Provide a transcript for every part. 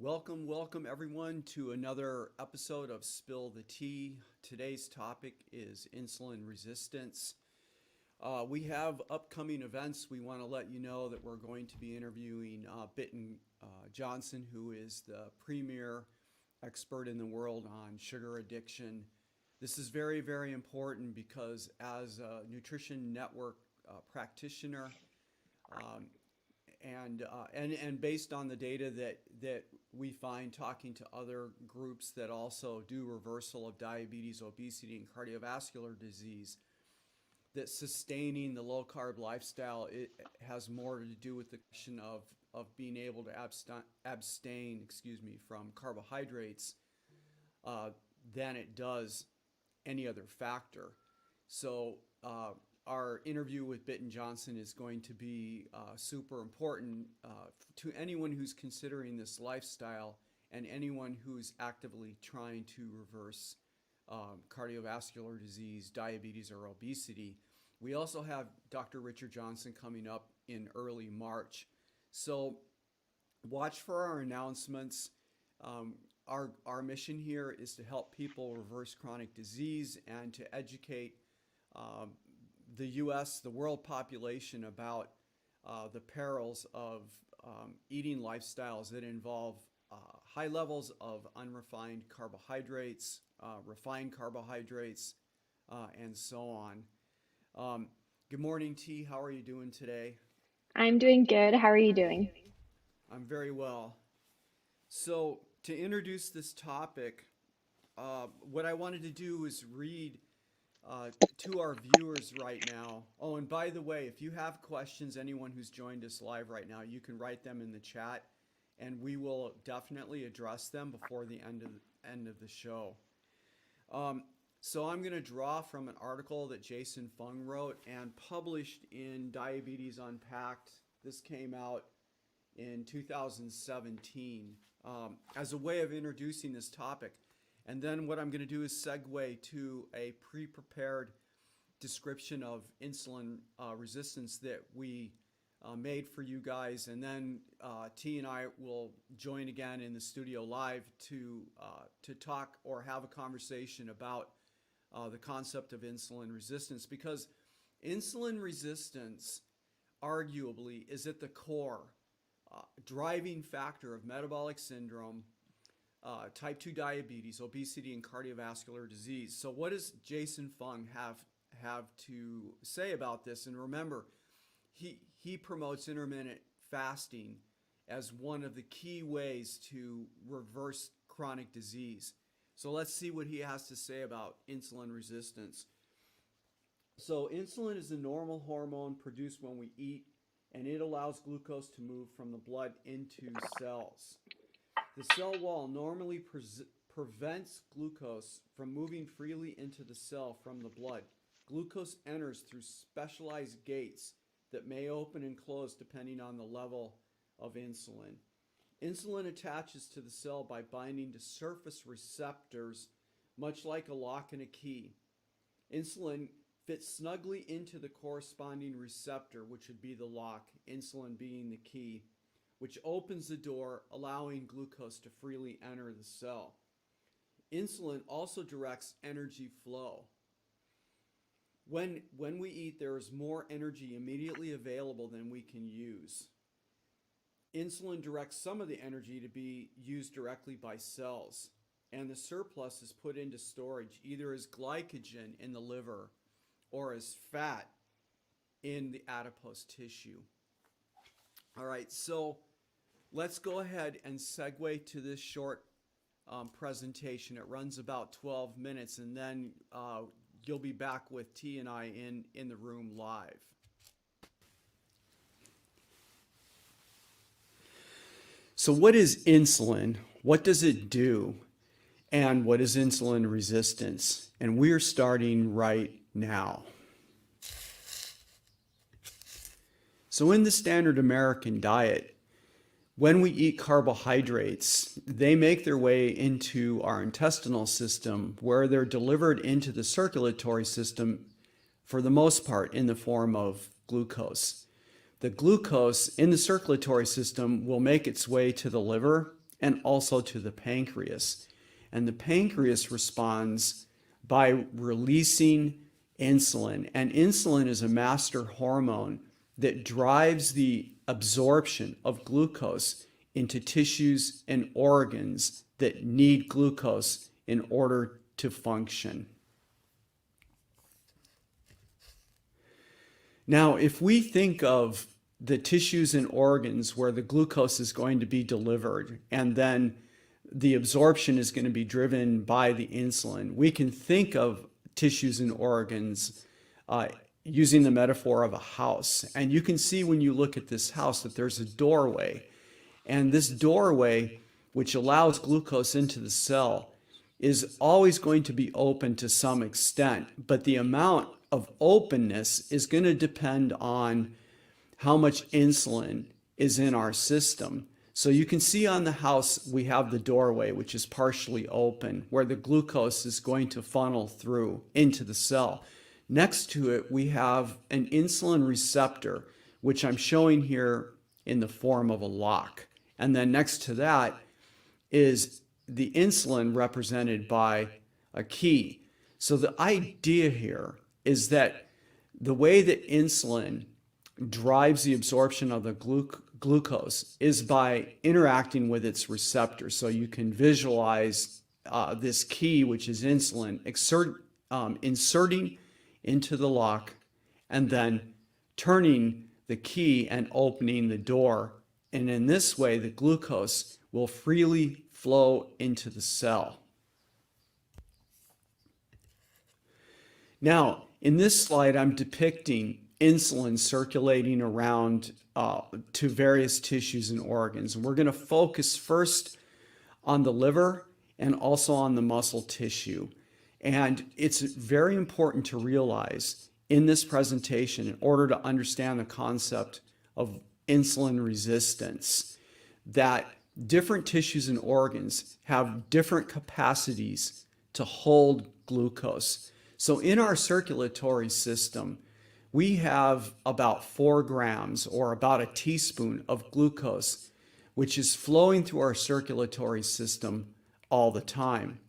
Welcome everyone to another episode of Spill the Tea. Today's topic is insulin resistance. We have upcoming events. We want to let you know that we're going to be interviewing Bitten Johnson, who is the premier expert in the world on sugar addiction. This is very, very important because as a nutrition network practitioner, and based on the data that we find talking to other groups that also do reversal of diabetes, obesity, and cardiovascular disease, that sustaining the low carb lifestyle, it has more to do with the question of being able to abstain from carbohydrates than it does any other factor. So our interview with Bitten Johnson is going to be super important to anyone who's considering this lifestyle and anyone who's actively trying to reverse cardiovascular disease, diabetes, or obesity. We also have Dr. Richard Johnson coming up in early March. So watch for our announcements. Our mission here is to help people reverse chronic disease and to educate the U.S., the world population about the perils of eating lifestyles that involve high levels of unrefined carbohydrates, refined carbohydrates, and so on. Good morning, T. How are you doing today? I'm doing good. How are you doing? I'm very well. So to introduce this topic, what I wanted to do is read to our viewers right now. Oh, and by the way, if you have questions, anyone who's joined us live right now, you can write them in the chat, and we will definitely address them before the end of the show. So I'm going to draw from an article that Jason Fung wrote and published in Diabetes Unpacked. This came out in 2017 as a way of introducing this topic. And then what I'm going to do is segue to a pre-prepared description of insulin resistance that we made for you guys. And then T and I will join again in the studio live to talk or have a conversation about the concept of insulin resistance, because insulin resistance arguably is at the core driving factor of metabolic syndrome, type 2 diabetes, obesity, and cardiovascular disease. So what does Jason Fung have to say about this? And remember, he promotes intermittent fasting as one of the key ways to reverse chronic disease. So let's see what he has to say about insulin resistance. So insulin is a normal hormone produced when we eat, and it allows glucose to move from the blood into cells. The cell wall normally prevents glucose from moving freely into the cell from the blood. Glucose enters through specialized gates that may open and close depending on the level of insulin. Insulin attaches to the cell by binding to surface receptors, much like a lock and a key. Insulin fits snugly into the corresponding receptor, which would be the lock, insulin being the key, which opens the door, allowing glucose to freely enter the cell. Insulin also directs energy flow. When we eat, there is more energy immediately available than we can use. Insulin directs some of the energy to be used directly by cells, and the surplus is put into storage either as glycogen in the liver or as fat in the adipose tissue. All right, so let's go ahead and segue to this short presentation. It runs about 12 minutes, and then you'll be back with T and I in the room live. So what is insulin? What does it do? And what is insulin resistance? And we're starting right now. So in the standard American diet, when we eat carbohydrates, they make their way into our intestinal system, where they're delivered into the circulatory system for the most part in the form of glucose. The glucose in the circulatory system will make its way to the liver and also to the pancreas. And the pancreas responds by releasing insulin. And insulin is a master hormone that drives the absorption of glucose into tissues and organs that need glucose in order to function. Now, if we think of the tissues and organs where the glucose is going to be delivered and then the absorption is going to be driven by the insulin, we can think of tissues and organs using the metaphor of a house. And you can see when you look at this house that there's a doorway. And this doorway, which allows glucose into the cell, is always going to be open to some extent. But the amount of openness is going to depend on how much insulin is in our system. So you can see on the house, we have the doorway, which is partially open, where the glucose is going to funnel through into the cell. Next to it, we have an insulin receptor, which I'm showing here in the form of a lock. And then next to that is the insulin represented by a key. So the idea here is that the way that insulin drives the absorption of the glucose is by interacting with its receptor. So you can visualize this key, which is insulin, inserting into the lock and then turning the key and opening the door. And in this way, the glucose will freely flow into the cell. Now, in this slide, I'm depicting insulin circulating around to various tissues and organs. And we're going to focus first on the liver and also on the muscle tissue. And it's very important to realize in this presentation, in order to understand the concept of insulin resistance, that different tissues and organs have different capacities to hold glucose. So in our circulatory system, we have about 4 grams or about a teaspoon of glucose, which is flowing through our circulatory system all the time.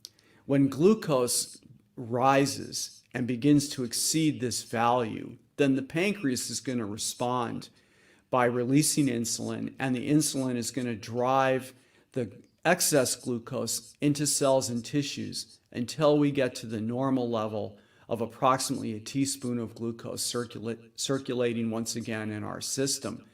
When glucose rises and begins to exceed this value, then the pancreas is going to respond by releasing insulin, and the insulin is going to drive the excess glucose into cells and tissues until we get to the normal level of approximately a teaspoon of glucose circulating once again in our system.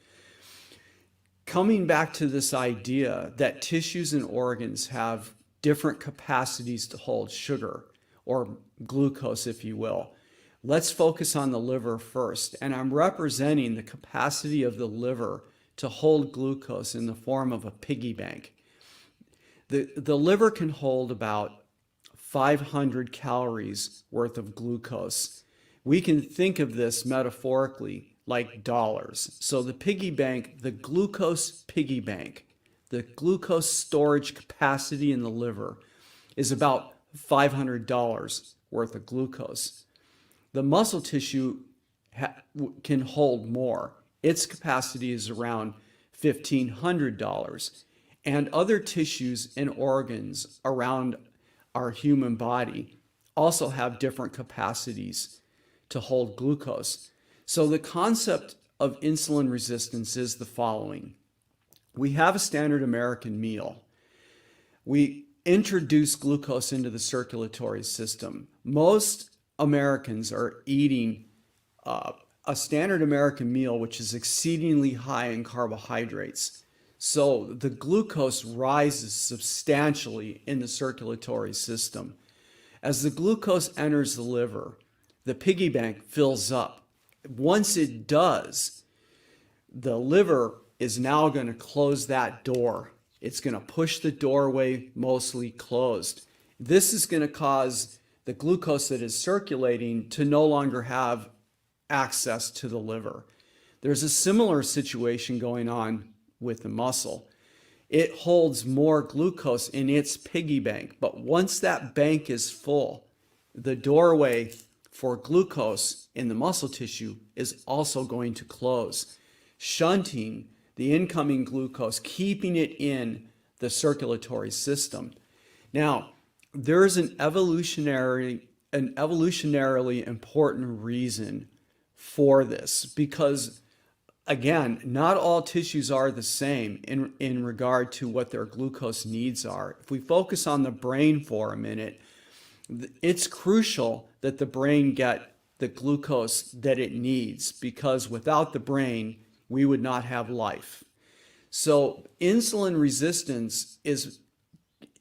Coming back to this idea that tissues and organs have different capacities to hold sugar, or glucose, if you will. Let's focus on the liver first. And I'm representing the capacity of the liver to hold glucose in the form of a piggy bank. The liver can hold about 500 calories worth of glucose. We can think of this metaphorically like dollars. So the piggy bank, the glucose piggy bank, the glucose storage capacity in the liver is about $500 worth of glucose. The muscle tissue can hold more. Its capacity is around $1,500. And other tissues and organs around our human body also have different capacities to hold glucose. So the concept of insulin resistance is the following. We have a standard American meal. We introduce glucose into the circulatory system. Most Americans are eating a standard American meal, which is exceedingly high in carbohydrates. So the glucose rises substantially in the circulatory system. As the glucose enters the liver, the piggy bank fills up. Once it does, the liver is now going to close that door. It's going to push the doorway mostly closed. This is going to cause the glucose that is circulating to no longer have access to the liver. There's a similar situation going on with the muscle. It holds more glucose in its piggy bank, but once that bank is full, the doorway for glucose in the muscle tissue is also going to close, shunting the incoming glucose, keeping it in the circulatory system. Now, there's an evolutionarily important reason for this, because again, not all tissues are the same in regard to what their glucose needs are. If we focus on the brain for a minute, it's crucial that the brain get the glucose that it needs, because without the brain, we would not have life. So insulin resistance is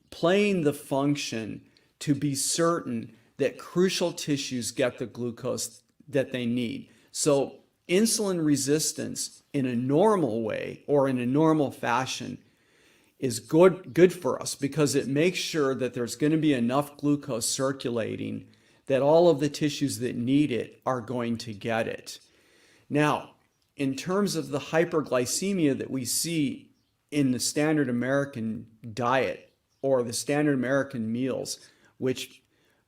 playing the function to be certain that crucial tissues get the glucose that they need. So insulin resistance in a normal way or in a normal fashion is good for us, because it makes sure that there's going to be enough glucose circulating that all of the tissues that need it are going to get it. Now, in terms of the hyperglycemia that we see in the standard American diet or the standard American meals, which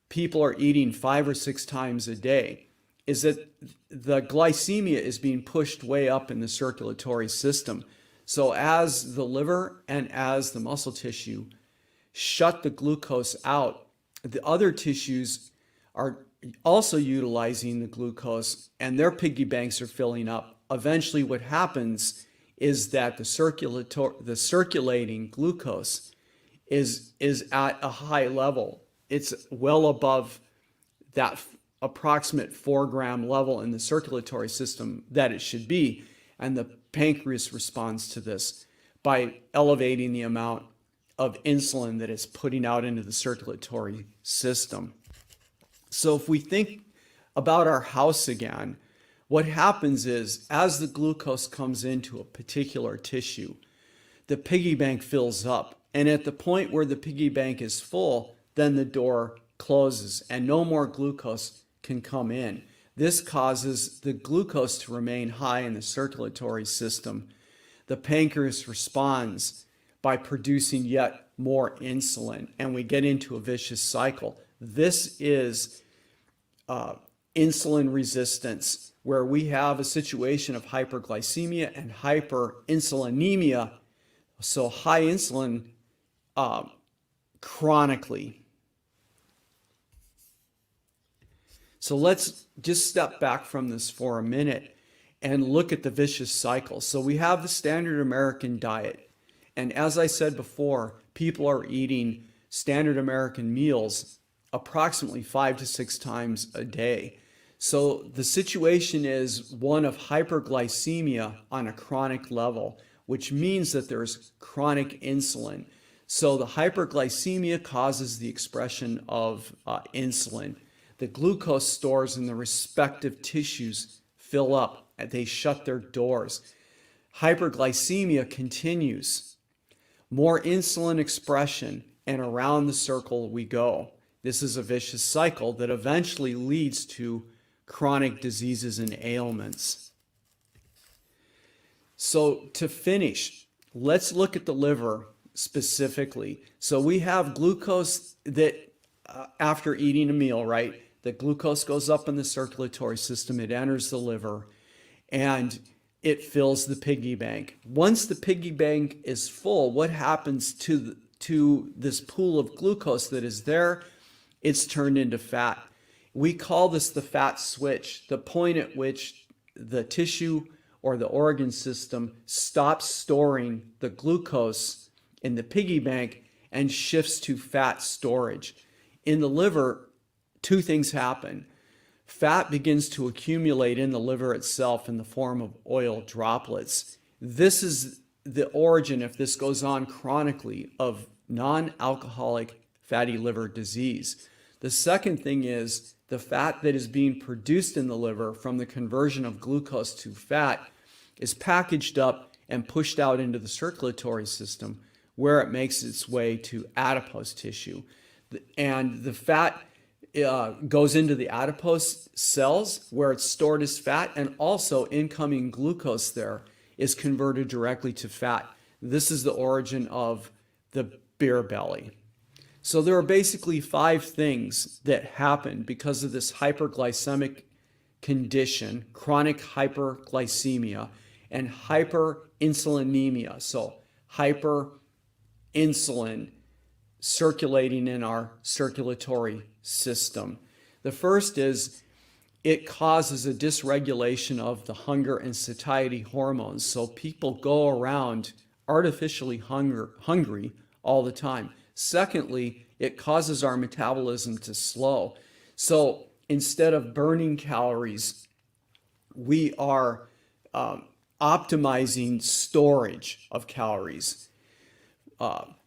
people are eating 5 or 6 times a day, is that the glycemia is being pushed way up in the circulatory system. So as the liver and as the muscle tissue shut the glucose out, the other tissues are also utilizing the glucose, and their piggy banks are filling up. Eventually what happens is that the circulating glucose is at a high level. It's well above that approximate 4-gram level in the circulatory system that it should be. And the pancreas responds to this by elevating the amount of insulin that it's putting out into the circulatory system. So if we think about our house again, what happens is, as the glucose comes into a particular tissue, the piggy bank fills up. And at the point where the piggy bank is full, then the door closes and no more glucose can come in. This causes the glucose to remain high in the circulatory system. The pancreas responds by producing yet more insulin, and we get into a vicious cycle. This is insulin resistance, where we have a situation of hyperglycemia and hyperinsulinemia, so high insulin chronically. So let's just step back from this for a minute and look at the vicious cycle. So we have the standard American diet. And as I said before, people are eating standard American meals approximately 5 to 6 times a day. So the situation is one of hyperglycemia on a chronic level, which means that there's chronic insulin. So the hyperglycemia causes the expression of insulin. The glucose stores in the respective tissues fill up, and they shut their doors. Hyperglycemia continues. More insulin expression, and around the circle we go. This is a vicious cycle that eventually leads to chronic diseases and ailments. So to finish, let's look at the liver specifically. So we have glucose that after eating a meal, right? The glucose goes up in the circulatory system, it enters the liver, and it fills the piggy bank. Once the piggy bank is full, what happens to this pool of glucose that is there? It's turned into fat. We call this the fat switch, the point at which the tissue or the organ system stops storing the glucose in the piggy bank and shifts to fat storage. In the liver, 2 things happen. Fat begins to accumulate in the liver itself in the form of oil droplets. This is the origin, if this goes on chronically, of non-alcoholic fatty liver disease. The second thing is the fat that is being produced in the liver from the conversion of glucose to fat is packaged up and pushed out into the circulatory system, where it makes its way to adipose tissue. And the fat goes into the adipose cells where it's stored as fat, and also incoming glucose there is converted directly to fat. This is the origin of the beer belly. So there are basically 5 things that happen because of this hyperglycemic condition, chronic hyperglycemia, and hyperinsulinemia. So hyper insulin circulating in our circulatory system. The first is it causes a dysregulation of the hunger and satiety hormones. So people go around artificially hungry all the time. Secondly, it causes our metabolism to slow. So instead of burning calories, we are optimizing storage of calories.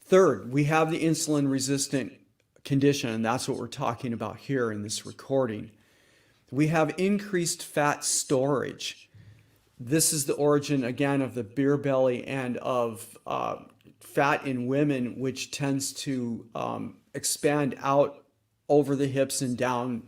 Third, we have the insulin resistant condition, and that's what we're talking about here in this recording. We have increased fat storage. This is the origin, again, of the beer belly and of fat in women, which tends to expand out over the hips and down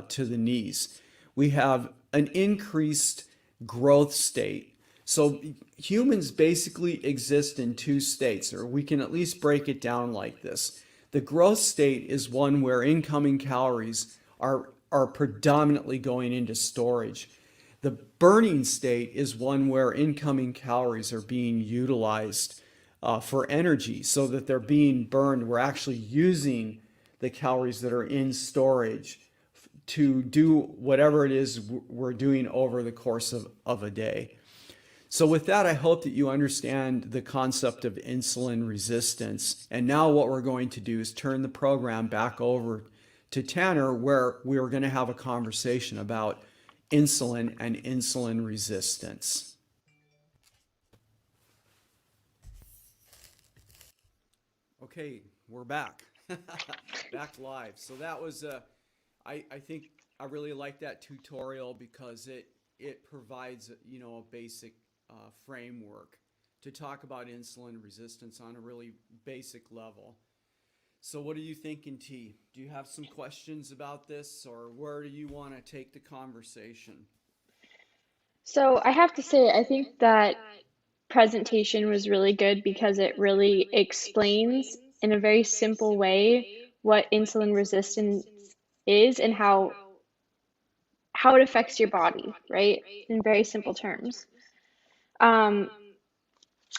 to the knees. We have an increased growth state. So humans basically exist in two states, or we can at least break it down like this. The growth state is one where incoming calories are predominantly going into storage. The burning state is one where incoming calories are being utilized for energy so that they're being burned. We're actually using the calories that are in storage to do whatever it is we're doing over the course of a day. So with that, I hope that you understand the concept of insulin resistance. And now what we're going to do is turn the program back over to Tanner, where we are going to have a conversation about insulin and insulin resistance. Okay, we're back. Back live. So that was, I think I really like that tutorial because it provides, a basic framework to talk about insulin resistance on a really basic level. So what are you thinking, T? Do you have some questions about this, or where do you want to take the conversation? So I have to say, I think that presentation was really good because it really explains in a very simple way what insulin resistance is and how it affects your body, right? In very simple terms. Um,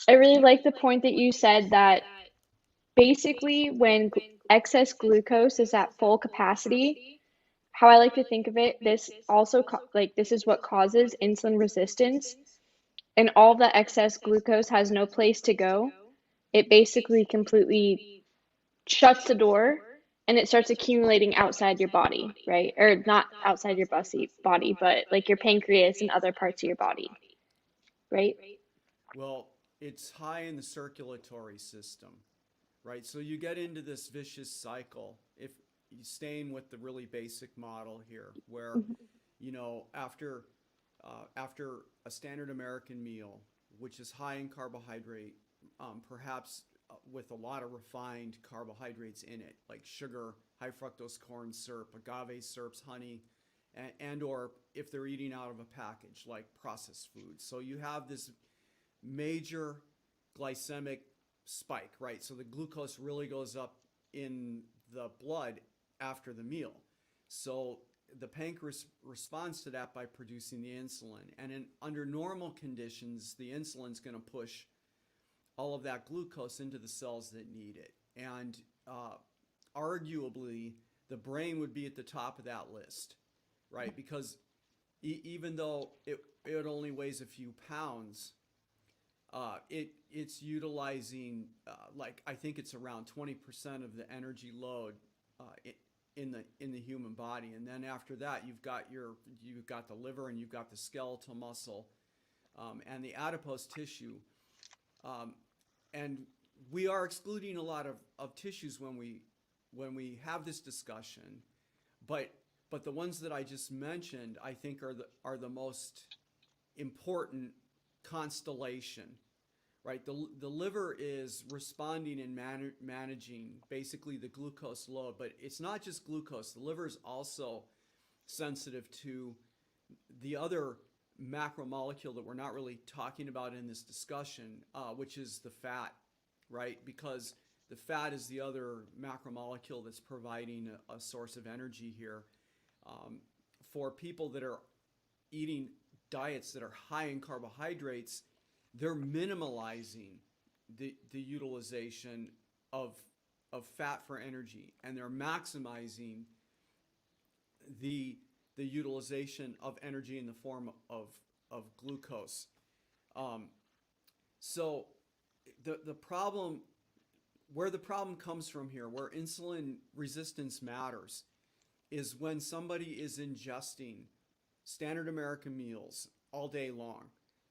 I really like the point that you said that basically when excess glucose is at full capacity, how I like to think of it, this also this is what causes insulin resistance, and all the excess glucose has no place to go. It basically completely shuts the door and it starts accumulating outside your body, right? Or not outside your body, but like your pancreas and other parts of your body, right? Well, it's high in the circulatory system, right? So you get into this vicious cycle if you staying with the really basic model here, where after a standard American meal, which is high in carbohydrate, perhaps with a lot of refined carbohydrates in it, like sugar, high fructose corn syrup, agave syrups, honey, and or if they're eating out of a package, like processed foods. So you have this major glycemic spike, right? So the glucose really goes up in the blood after the meal. So the pancreas responds to that by producing the insulin. And under normal conditions, the insulin's going to push all of that glucose into the cells that need it. And arguably, the brain would be at the top of that list, right? Because even though it only weighs a few pounds, it's utilizing like I think it's around 20% of the energy load in the human body, and then after that you've got the liver and you've got the skeletal muscle and the adipose tissue, and we are excluding a lot of tissues when we have this discussion, but the ones that I just mentioned I think are the most important constellation. Right, the liver is responding and managing basically the glucose load, but it's not just glucose. The liver is also sensitive to the other macromolecule that we're not really talking about in this discussion, which is the fat, right? Because the fat is the other macromolecule that's providing a source of energy here. For people that are eating diets that are high in carbohydrates, they're minimalizing the utilization of fat for energy, and they're maximizing the utilization of energy in the form of glucose. Um, so the problem, where the problem comes from here, where insulin resistance matters, is when somebody is ingesting standard American meals all day long.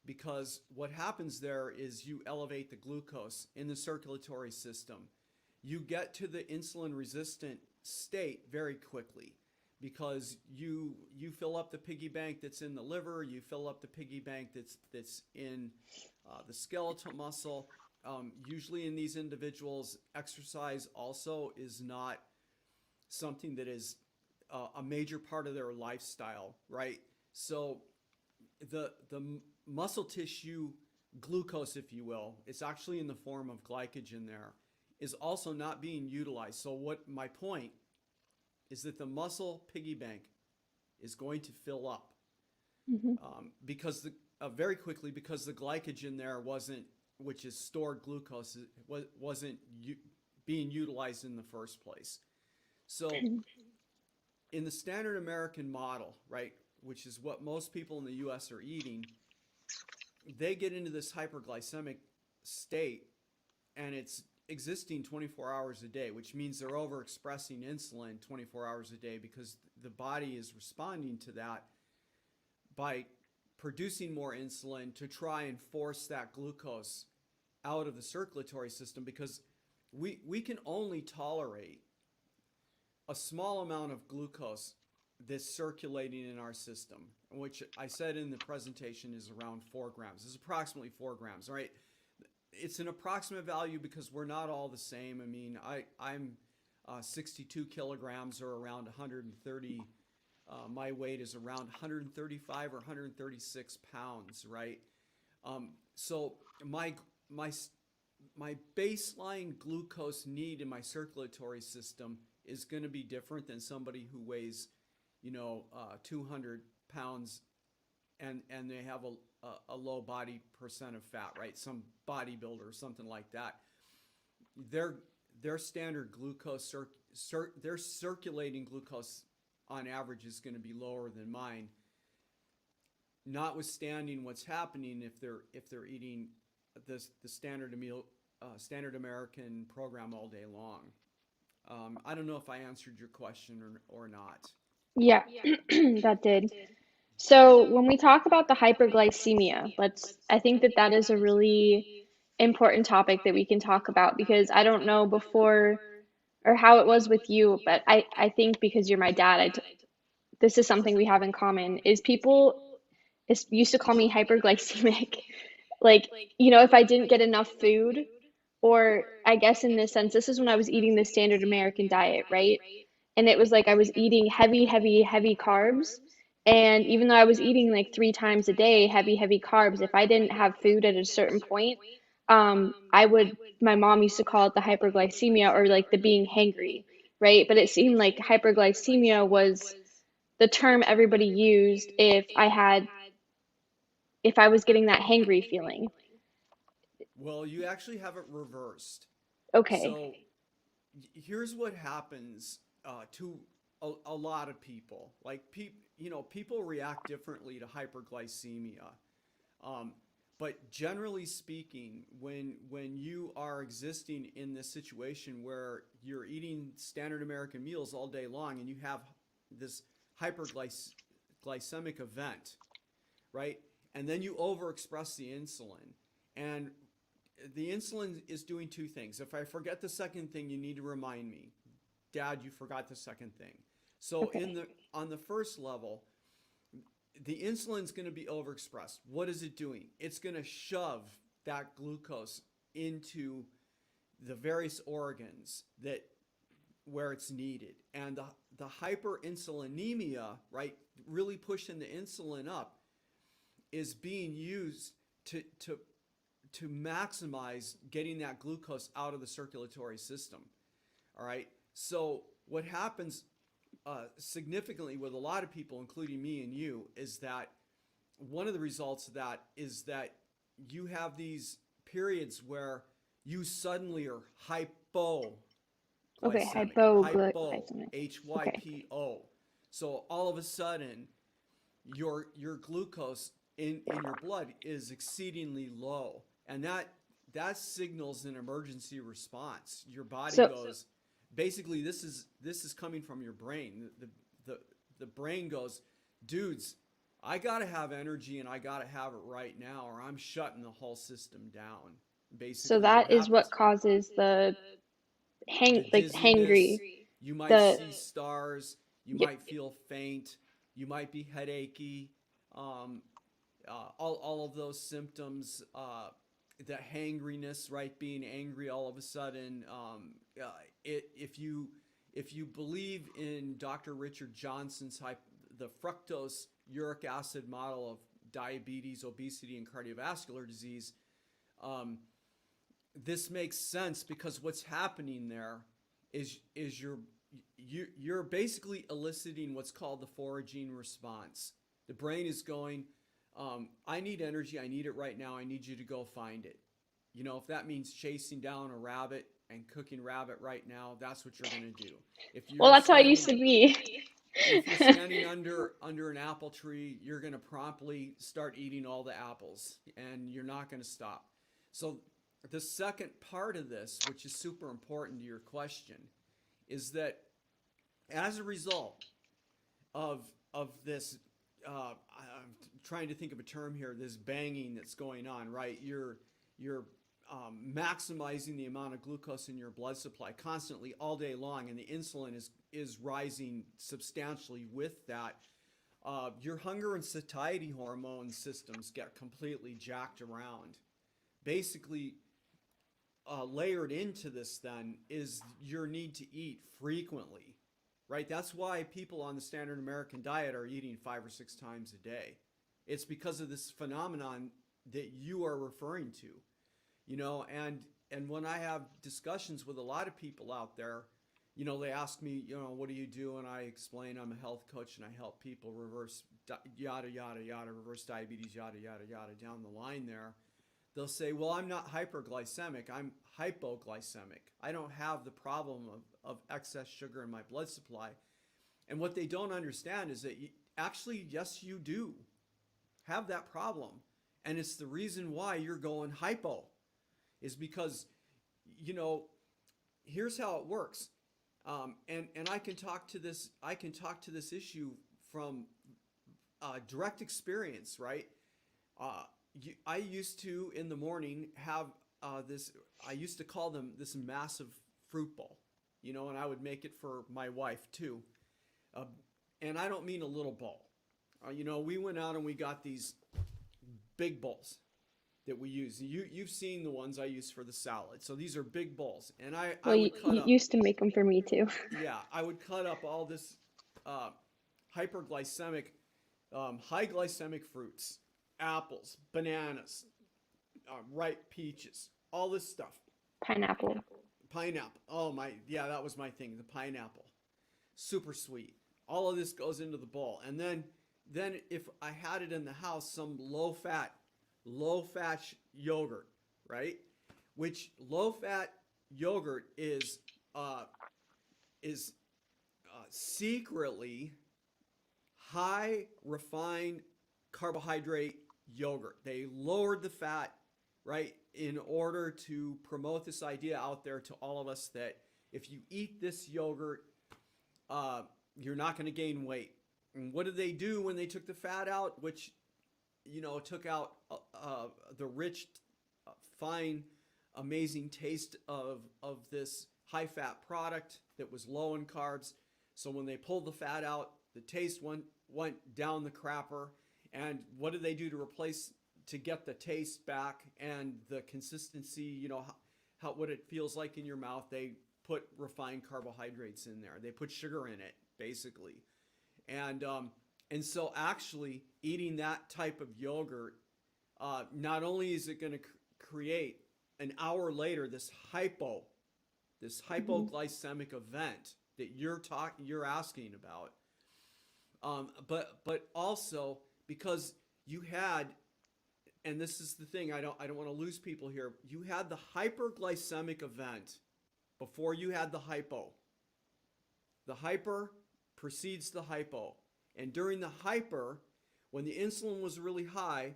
Because what happens there is you elevate the glucose in the circulatory system. You get to the insulin resistant state very quickly because you fill up the piggy bank that's in the liver, you fill up the piggy bank that's in the skeletal muscle. Usually in these individuals, exercise also is not something that is a major part of their lifestyle, right? So the muscle tissue glucose, if you will, it's actually in the form of glycogen there, is also not being utilized. So what my point is that the muscle piggy bank is going to fill up Hmm. because very quickly, because the glycogen there wasn't, which is stored glucose, wasn't being utilized in the first place. So in the standard American model, right, which is what most people in the US are eating, they get into this hyperglycemic state and it's existing 24 hours a day, which means they're overexpressing insulin 24 hours a day because the body is responding to that by producing more insulin to try and force that glucose out of the circulatory system, because we can only tolerate a small amount of glucose that's circulating in our system, which I said in the presentation is around 4 grams. It's approximately 4 grams, right? It's an approximate value because we're not all the same. I mean, I'm 62 kilograms or around 130. My weight is around 135 or 136 pounds, right? So my baseline glucose need in my circulatory system is going to be different than somebody who weighs, 200 pounds and they have a low body percent of fat, right? Some bodybuilder or something like that. Their standard glucose, their circulating glucose on average is going to be lower than mine, notwithstanding what's happening if they're eating the standard meal, standard American program all day long. I don't know if I answered your question or not. Yeah, that did. So when we talk about the hyperglycemia, I think that that is a really important topic that we can talk about because I don't know before or how it was with you, but I think because you're my dad, this is something we have in common, is people used to call me hyperglycemic. Like, if I didn't get enough food, or I guess in this sense, this is when I was eating the standard American diet, right? And it was like I was eating heavy, heavy, heavy carbs. And even though I was eating like 3 times a day, heavy, heavy carbs, if I didn't have food at a certain point, my mom used to call it the hyperglycemia or like the being hangry, right? But it seemed like hyperglycemia was the term everybody used if I was getting that hangry feeling. Well, you actually have it reversed. Okay. So here's what happens to a lot of people. Like people react differently to hyperglycemia. Um, but generally speaking, when you are existing in this situation where you're eating standard American meals all day long and you have this hyperglycemic event, right? And then you overexpress the insulin, and the insulin is doing two things. If I forget the second thing, you need to remind me. Dad, you forgot the second thing. So Okay. on the first level, the insulin's going to be overexpressed. What is it doing? It's going to shove that glucose into the various organs that where it's needed. And the hyperinsulinemia, right, really pushing the insulin up, is being used to maximize getting that glucose out of the circulatory system. All right. So what happens significantly with a lot of people, including me and you, is that one of the results of that is that you have these periods where you suddenly are hypoglycemic. Okay, Hypo, hypoglycemic. Okay. HYPO. So all of a sudden, your glucose in your blood is exceedingly low, and that signals an emergency response. Your body So, goes, basically this is coming from your brain. The the brain goes, dudes, I gotta have energy and I gotta have it right now, or I'm shutting the whole system down. so Basically, what that is what happens? causes the The hangry, dizziness, you might the, see stars, you yep. might feel faint, you might be headachy, um, all of those symptoms, the hangriness, right? Being angry all of a sudden. If you believe in Dr. Richard Johnson's the fructose uric acid model of diabetes, obesity, and cardiovascular disease, um, this makes sense because what's happening there is you're basically eliciting what's called the foraging response. The brain is going, I need energy, I need it right now, I need you to go find it. If that means chasing down a rabbit and cooking rabbit right now, that's what you're going to do. If Well, you're that's how it used standing to be. if you're standing under an apple tree, you're going to promptly start eating all the apples and you're not going to stop. So the second part of this, which is super important to your question, is that as a result of this, I'm trying to think of a term here, this banging that's going on, right? You're maximizing the amount of glucose in your blood supply constantly all day long, and the insulin is rising substantially with that. Your hunger and satiety hormone systems get completely jacked around. Basically, layered into this then is your need to eat frequently, right? That's why people on the standard American diet are eating 5 or 6 times a day. It's because of this phenomenon that you are referring to, and when I have discussions with a lot of people out there, they ask me, what do you do? And I explain I'm a health coach and I help people reverse yada, yada, yada, reverse diabetes, yada, yada, yada, down the line there. They'll say, well, I'm not hyperglycemic, I'm hypoglycemic. I don't have the problem of excess sugar in my blood supply. And what they don't understand is that actually, yes, you do have that problem. And it's the reason why you're going hypo, is because, here's how it works. And I can talk to this issue from direct experience, right? I used to in the morning have this. I used to call them this massive fruit bowl, and I would make it for my wife too. Uh, and I don't mean a little bowl. We went out and we got these big bowls that we use. You've seen the ones I use for the salad. So these are big bowls, and I Well, would cut you up. used to make them for me too. Yeah, I would cut up all this uh, hyperglycemic, high glycemic fruits, apples, bananas, ripe peaches, all this stuff. Pineapple. Pineapple. Oh my, yeah, that was my thing. The pineapple, super sweet. All of this goes into the bowl, and then if I had it in the house, some low fat yogurt, right? Which low fat yogurt is secretly high refined carbohydrate yogurt. They lowered the fat, right, in order to promote this idea out there to all of us that if you eat this yogurt, you're not going to gain weight. And what did they do when they took the fat out? Which, took out the rich, fine, amazing taste of this high fat product that was low in carbs. So when they pulled the fat out, the taste went down the crapper. And what did they do to get the taste back and the consistency, what it feels like in your mouth? They put refined carbohydrates in there. They put sugar in it, basically. And so actually eating that type of yogurt, not only is it going to create an hour later this Hmm. hypoglycemic event that you're asking about, but also because you had and this is the thing, I don't want to lose people here. You had the hyperglycemic event before you had the hypo. The hyper precedes the hypo. And during the hyper, when the insulin was really high,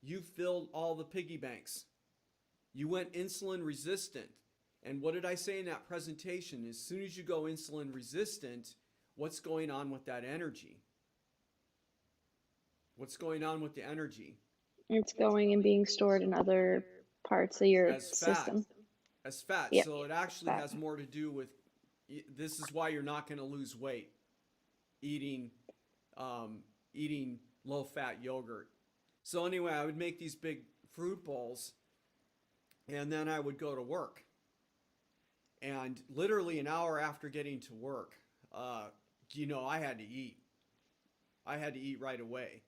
you filled all the piggy banks. You went insulin resistant. And what did I say in that presentation? As soon as you go insulin resistant, what's going on with that energy? What's going on with the energy? It's going and being stored in other parts of your As fat. system. As fat. Yep, So it actually fat. has more to do with, this is why you're not going to lose weight eating eating low fat yogurt. So anyway, I would make these big fruit bowls, and then I would go to work. And literally an hour after getting to work, I had to eat. I had to eat right away,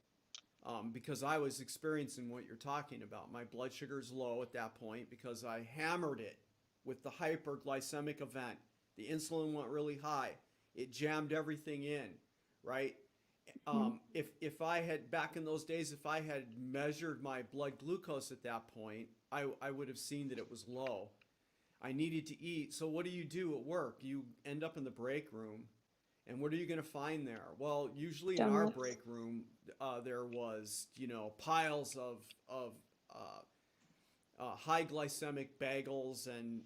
because I was experiencing what you're talking about. My blood sugar's low at that point because I hammered it with the hyperglycemic event. The insulin went really high. It jammed everything in, right? If I had, back in those days, if I had measured my blood glucose at that point, I would have seen that it was low. I needed to eat. So what do you do at work? You end up in the break room. And what are you going to find there? Well, usually in our Donuts. break room, there was, piles of high glycemic bagels and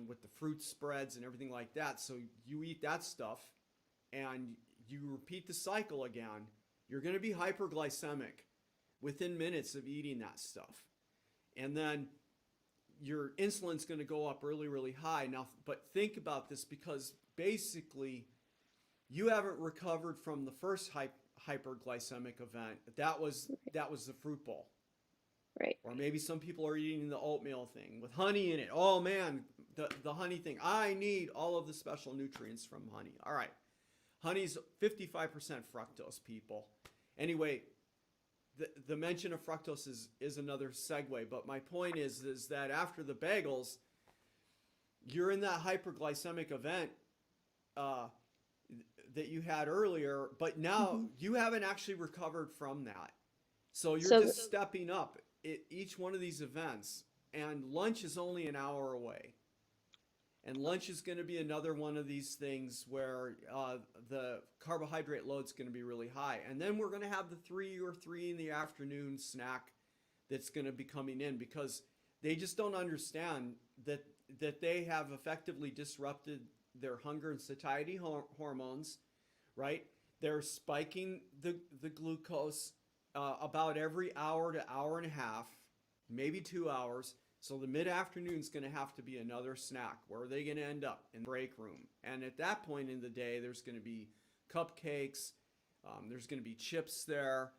with the fruit spreads and everything like that. So you eat that stuff and you repeat the cycle again. You're going to be hyperglycemic within minutes of eating that stuff. And then your insulin's going to go up really, really high. Now, but think about this, because basically you haven't recovered from the first hyperglycemic event. That was the fruit bowl. Right. Or maybe some people are eating the oatmeal thing with honey in it. Oh man, the honey thing. I need all of the special nutrients from honey. All right. Honey's 55% fructose, people. Anyway, the mention of fructose is another segue, but my point is that after the bagels, you're in that hyperglycemic event that you had earlier, but now you haven't actually recovered from that. So you're So just stepping up at each one of these events, and lunch is only an hour away. And lunch is going to be another one of these things where the carbohydrate load's going to be really high. And then we're going to have the 3 in the afternoon snack that's going to be coming in, because they just don't understand that they have effectively disrupted their hunger and satiety hormones, right? They're spiking the glucose about every hour to hour and a half, maybe 2 hours. So the mid-afternoon is going to have to be another snack. Where are they going to end up? In the break room. And at that point in the day, there's going to be cupcakes. There's going to be chips there,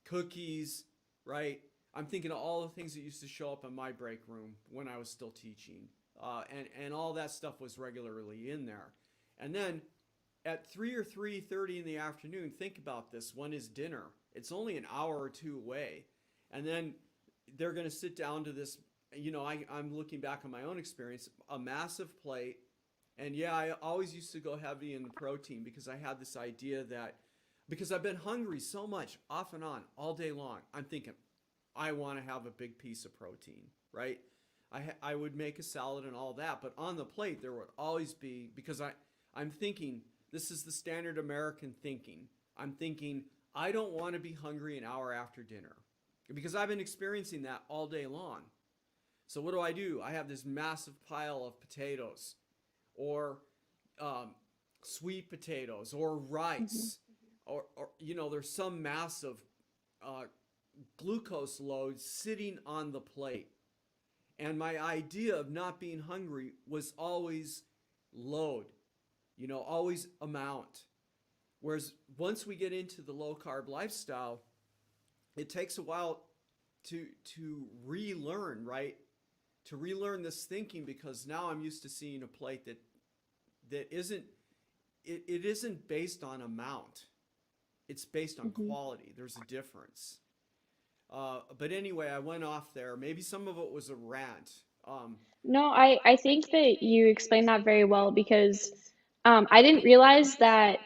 cookies, right? I'm thinking of all the things that used to show up in my break room when I was still teaching. And all that stuff was regularly in there. And then at 3 or 3:30 in the afternoon, think about this. When is dinner? It's only an hour or two away. And then they're going to sit down to this, I'm looking back on my own experience, a massive plate. And yeah, I always used to go heavy in the protein because I had this idea that, because I've been hungry so much off and on all day long, I'm thinking, I want to have a big piece of protein, right? I would make a salad and all that, but on the plate there would always be, because I'm thinking, this is the standard American thinking. I'm thinking, I don't want to be hungry an hour after dinner, because I've been experiencing that all day long. So what do? I have this massive pile of potatoes, or sweet potatoes, or rice, or there's some massive glucose load sitting on the plate. And my idea of not being hungry was always load, always amount. Whereas once we get into the low carb lifestyle, it takes a while to relearn, right? To relearn this thinking, because now I'm used to seeing a plate that isn't based on amount. It's based on quality. There's a difference. But anyway, I went off there. Maybe some of it was a rant. no, I think that you explained that very well, because I didn't realize that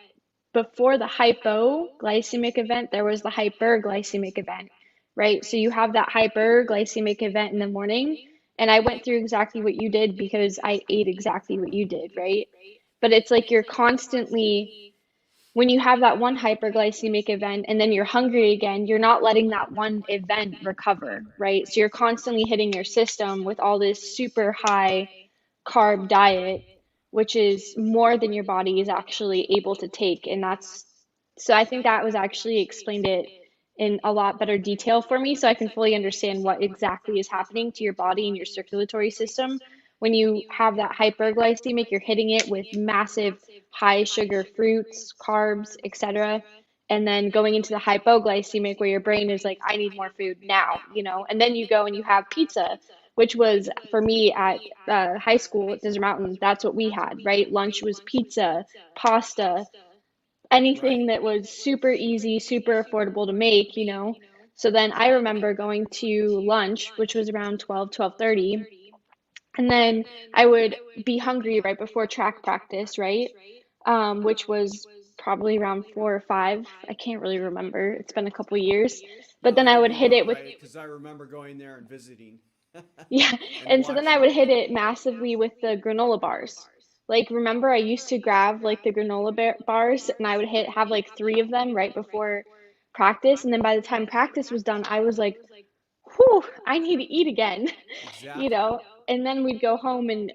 before the hypoglycemic event, there was the hyperglycemic event. right? So you have that hyperglycemic event in the morning. And I went through exactly what you did because I ate exactly what you did, right? But it's like you're constantly, when you have that one hyperglycemic event and then you're hungry again, you're not letting that one event recover, right? So you're constantly hitting your system with all this super high carb diet, which is more than your body is actually able to take. And that's, so I think that was actually explained it in a lot better detail for me so I can fully understand what exactly is happening to your body and your circulatory system. When you have that hyperglycemic, you're hitting it with massive high sugar fruits, carbs, etc. And then going into the hypoglycemic where your brain is like, I need more food now, you know, and then you go and you have pizza, which was for me at high school at Desert Mountain. That's what we had, right? Lunch was pizza, pasta, anything that was super easy, super affordable to make, you know. So then I remember going to lunch, which was around 12, 12:30, and then I would be hungry right before track practice, right? Which was probably around 4 or 5. I can't really remember. It's been a couple years. But No, then I that'd would be hit it about with, right because I remember going there and visiting yeah. and And so then I watching. would hit it massively with the granola bars. Like, remember, I used to grab like the bars and I would have like 3 of them right before practice. And then by the time practice was done, I was like, whew, I need to eat again, you Exactly. know? And then we'd go home and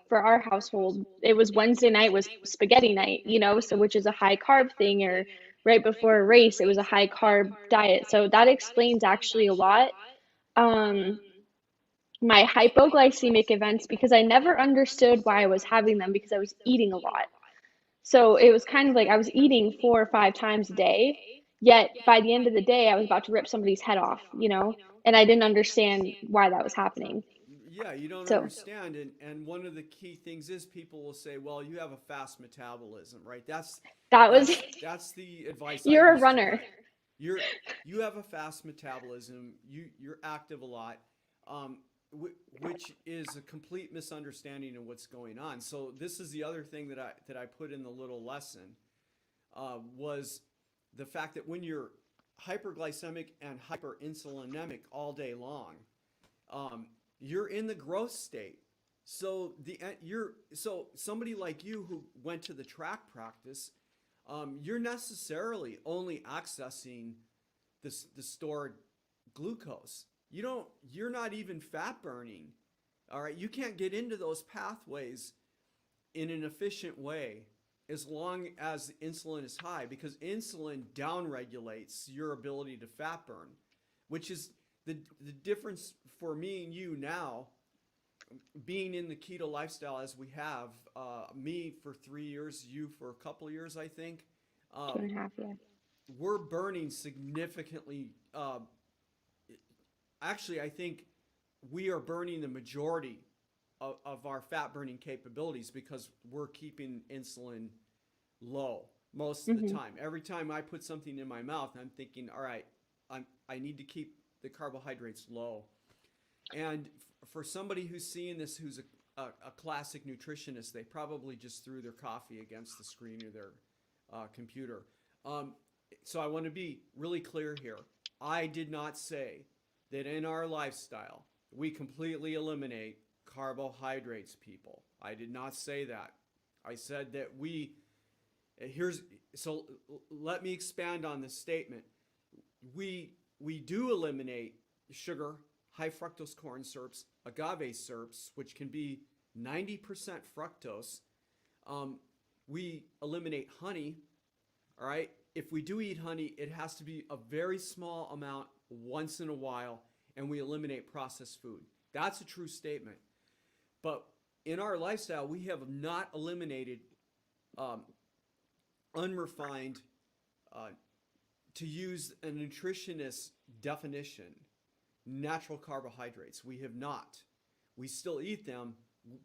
for our household, it was Wednesday night was spaghetti night, you know, so which is a high carb thing, or right before a race, it was a high carb diet. So that explains actually a lot. Um, my hypoglycemic events because I never understood why I was having them because I was eating a lot. So it was kind of like I was eating 4 or 5 times a day, yet by the end of the day, I was about to rip somebody's head off, you know, and I didn't understand why that was happening. Yeah, you don't So understand, and one of the key things is people will say, "Well, you have a fast metabolism, right?" that was, That's the advice I you're a used to runner. get. You're you have a fast metabolism. You're active a lot, um, which is a complete misunderstanding of what's going on. So this is the other thing that I put in the little lesson was the fact that when you're hyperglycemic and hyperinsulinemic all day long, um, you're in the growth state. So somebody like you who went to the track practice, you're necessarily only accessing the stored glucose. You're not even fat burning. All right, you can't get into those pathways in an efficient way as long as insulin is high because insulin downregulates your ability to fat burn, which is the difference for me and you now being in the keto lifestyle as we have, me for 3 years, you for a couple of years, I think. Two um, and a half, yeah. we're burning significantly. Actually, I think we are burning the majority of our fat burning capabilities because we're keeping insulin low most of the Hmm. time. Every time I put something in my mouth, I'm thinking, all right, I need to keep the carbohydrates low. And for somebody who's seeing this, who's a classic nutritionist, they probably just threw their coffee against the screen of their computer. Um, so I want to be really clear here. I did not say that in our lifestyle we completely eliminate carbohydrates, people. I did not say that. I said that here's so let me expand on this statement. We do eliminate sugar, high fructose corn syrups, agave syrups, which can be 90% fructose. Um, we eliminate honey. All right. If we do eat honey, it has to be a very small amount once in a while, and we eliminate processed food. That's a true statement. But in our lifestyle, we have not eliminated um, unrefined, uh, to use a nutritionist definition, natural carbohydrates. We have not. We still eat them,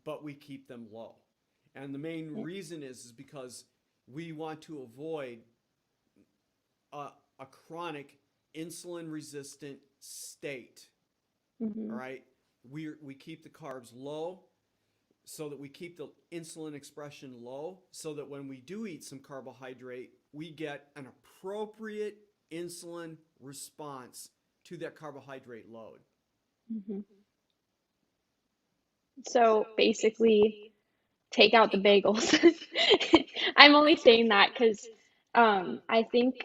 but we keep them low. And the main Yeah. reason is because we want to avoid a chronic insulin resistant state. All Hmm. right. We keep the carbs low so that we keep the insulin expression low so that when we do eat some carbohydrate, we get an appropriate insulin response to that carbohydrate load. Hmm. So basically, take out the bagels. I'm only saying that because I think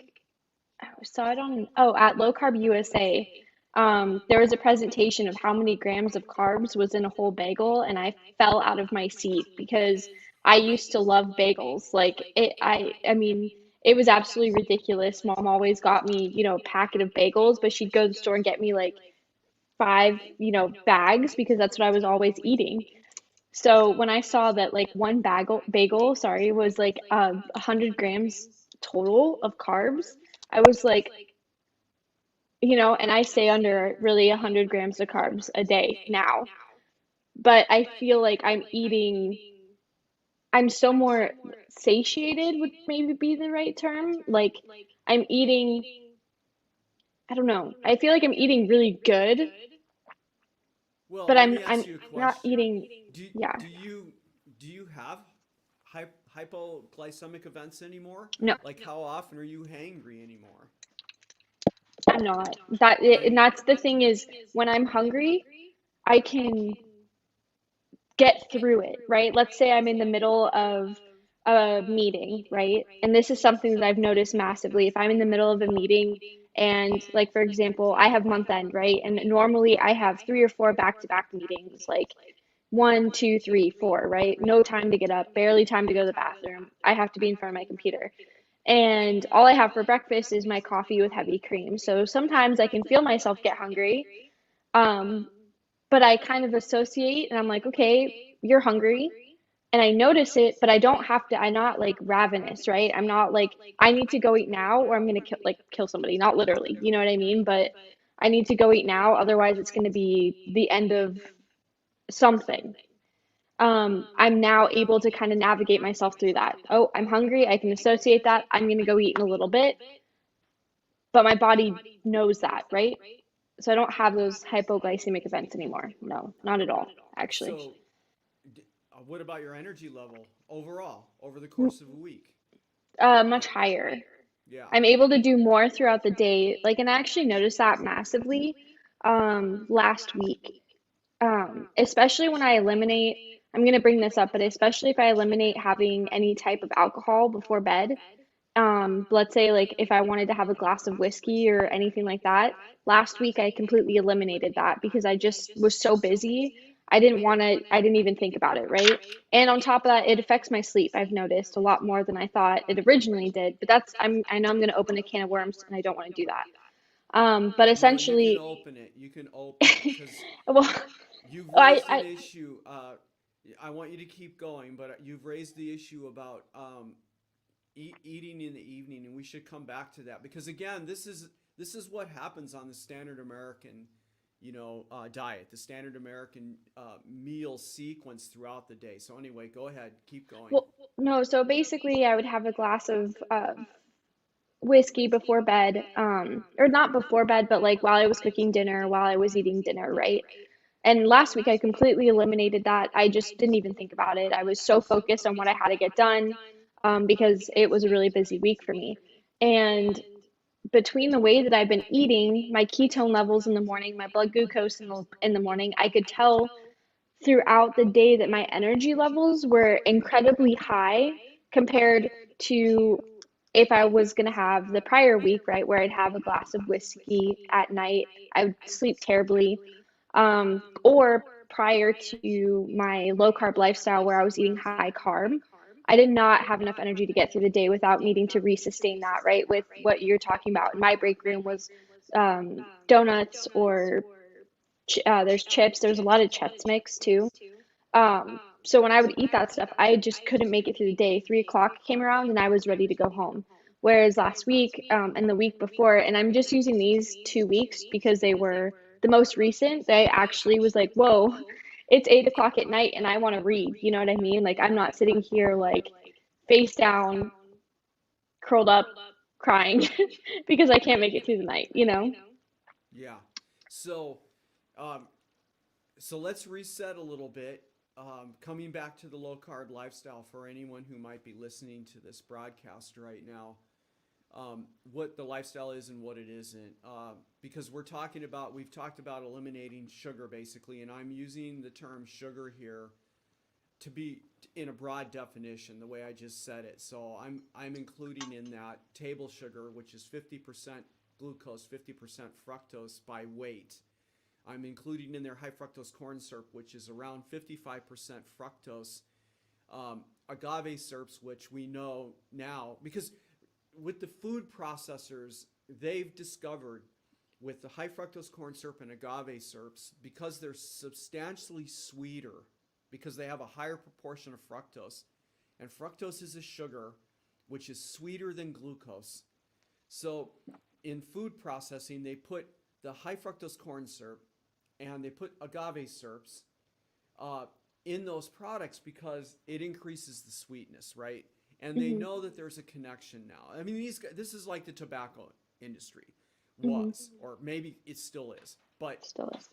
I saw it on, oh, at Low Carb USA. There was a presentation of how many grams of carbs was in a whole bagel, and I fell out of my seat because I used to love bagels. Like I mean, it was absolutely ridiculous. Mom always got me, a packet of bagels, but she'd go to the store and get me like five, bags because that's what I was always eating. So when I saw that like one bagel, sorry, was like 100 grams total of carbs, I was like, and I stay under really 100 grams of carbs a day now. But I feel like I'm so more satiated would maybe be the right term. Like I'm eating, I don't know. I feel like I'm eating really good, Well, but let me I'm ask you a not question. eating, Do yeah, do you do you have hypoglycemic events anymore? no, Like how often are you hangry anymore? I'm not. And that's the thing is when I'm hungry, I can get through it, right? Let's say I'm in the middle of a meeting, right? And this is something that I've noticed massively. If I'm in the middle of a meeting and, like, for example, I have month end, right? And normally I have three or four back-to-back meetings, like one, two, three, four, right? No time to get up, barely time to go to the bathroom. I have to be in front of my computer. And all I have for breakfast is my coffee with heavy cream. So sometimes I can feel myself get hungry. Um, but I kind of associate and I'm like, okay, you're hungry. And I notice it, but I don't have to, I'm not like ravenous, right? I'm not like, I need to go eat now or I'm gonna kill somebody. Not literally, you know what I mean? But I need to go eat now, otherwise it's gonna be the end of something. I'm now able to kind of navigate myself through that. Oh, I'm hungry, I can associate that. I'm gonna go eat in a little bit, but my body knows that, right? So I don't have those hypoglycemic events anymore. No, not at all, actually. So, what about your energy level overall over the course of a week? Much higher. Yeah. I'm able to do more throughout the day. Like, and I actually noticed that massively last week. Especially when I eliminate, I'm gonna bring this up, but especially if I eliminate having any type of alcohol before bed. Let's say like if I wanted to have a glass of whiskey or anything like that, last week I completely eliminated that because I just was so busy. I didn't even think about it, right? And on top of that, it affects my sleep. I've noticed a lot more than I thought it originally did. But I know I'm going to open a can of worms and I don't want to do that. But No, you can essentially, open it. You can open it because well, you've I, raised an I, issue. I want you to keep going, but you've raised the issue about eating in the evening, and we should come back to that because again, this is what happens on the standard American, diet, the standard American meal sequence throughout the day. So anyway, go ahead, keep going. well, no, so basically I would have a glass of whiskey before bed, or not before bed, but like while I was cooking dinner, while I was eating dinner, right? And last week I completely eliminated that. I just didn't even think about it. I was so focused on what I had to get done, because it was a really busy week for me. And between the way that I've been eating, my ketone levels in the morning, my blood glucose in the morning, I could tell throughout the day that my energy levels were incredibly high compared to if I was going to have the prior week, right, where I'd have a glass of whiskey at night, I would sleep terribly. Or prior to my low carb lifestyle where I was eating high carb, I did not have enough energy to get through the day without needing to resustain that, right? With what you're talking about. In my break room was donuts or there's chips. There's a lot of chips mix too. So when I would eat that stuff, I just couldn't make it through the day. 3 o'clock came around and I was ready to go home. Whereas last week, and the week before, and I'm just using these 2 weeks because they were the most recent, they actually was like, whoa, it's 8 o'clock at night and I want to read. You know what I mean? Like I'm not sitting here like face down, curled up, crying because I can't make it through the night, you know? Yeah. So, um, so let's reset a little bit. Coming back to the low carb lifestyle for anyone who might be listening to this broadcast right now. what the lifestyle is and what it isn't. Because we've talked about eliminating sugar basically, and I'm using the term sugar here to be in a broad definition, the way I just said it. So I'm including in that table sugar, which is 50% glucose, 50% fructose by weight. I'm including in there high fructose corn syrup, which is around 55% fructose. Agave syrups, which we know now, because with the food processors, they've discovered with the high fructose corn syrup and agave syrups, because they're substantially sweeter, because they have a higher proportion of fructose. And fructose is a sugar which is sweeter than glucose. So in food processing, they put the high fructose corn syrup and they put agave syrups in those products because it increases the sweetness, right? And they Hmm. know that there's a connection now. I mean, this is like the tobacco industry Hmm. was, or maybe it still is. But Still is.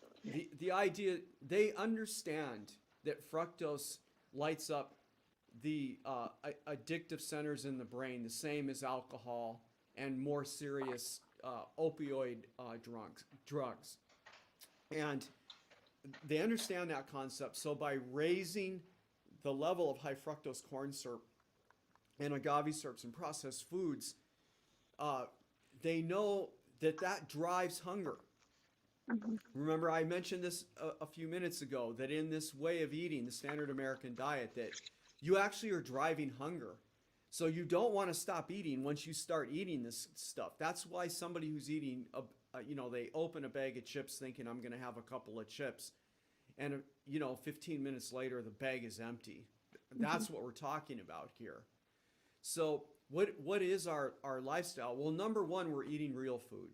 the idea, they understand that fructose lights up the addictive centers in the brain, the same as alcohol and more serious opioid drugs. And they understand that concept. So by raising the level of high fructose corn syrup and agave syrups in processed foods, uh, they know that that drives hunger. Hmm. Remember, I mentioned this a few minutes ago, that in this way of eating, the standard American diet, that you actually are driving hunger. So you don't want to stop eating once you start eating this stuff. That's why somebody who's eating, they open a bag of chips thinking I'm going to have a couple of chips, and 15 minutes later the bag is empty. Hmm. That's what we're talking about here. So what is our lifestyle? Well, number one, we're eating real food.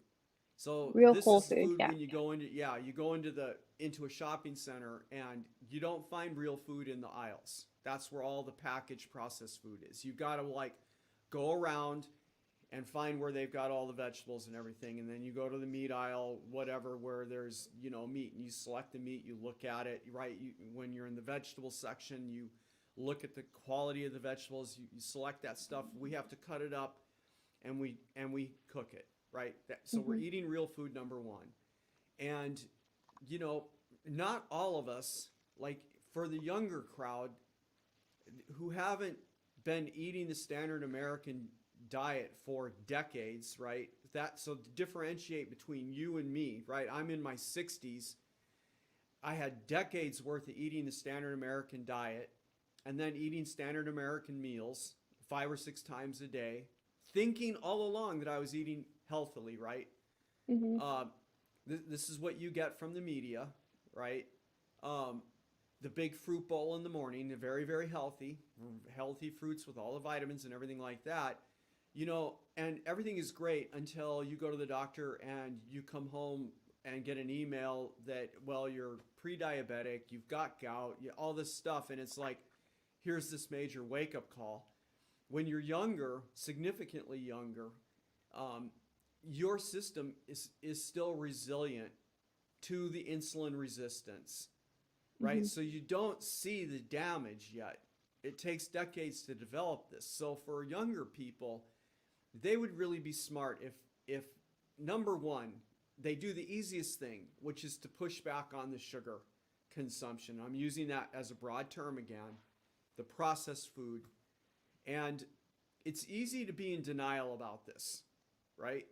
So Real this whole is food, food yeah. when you go into a shopping center and you don't find real food in the aisles. That's where all the packaged processed food is. You got to like go around and find where they've got all the vegetables and everything, and then you go to the meat aisle, whatever, where there's meat, and you select the meat, you look at it, right? When you're in the vegetable section, you look at the quality of the vegetables, you select that stuff. We have to cut it up, and we cook it, right? So we're Hmm. eating real food, number one. And you know not all of us, like for the younger crowd who haven't been eating the standard American diet for decades, right? That so to differentiate between you and me, right? I'm in my 60s. I had decades worth of eating the standard American diet and then eating standard American meals 5 or 6 times a day, thinking all along that I was eating healthily, right? Hmm. Uh, this is what you get from the media, right? Um, the big fruit bowl in the morning, they're very, very healthy fruits with all the vitamins and everything like that. And everything is great until you go to the doctor and you come home and get an email that, well, you're pre-diabetic, you've got gout, all this stuff. And it's like, here's this major wake up call. When you're younger, significantly younger, um, your system is still resilient to the insulin resistance, right? Hmm. So you don't see the damage yet. It takes decades to develop this. So for younger people, they would really be smart if number one, they do the easiest thing, which is to push back on the sugar consumption. I'm using that as a broad term again, the processed food. And it's easy to be in denial about this, right?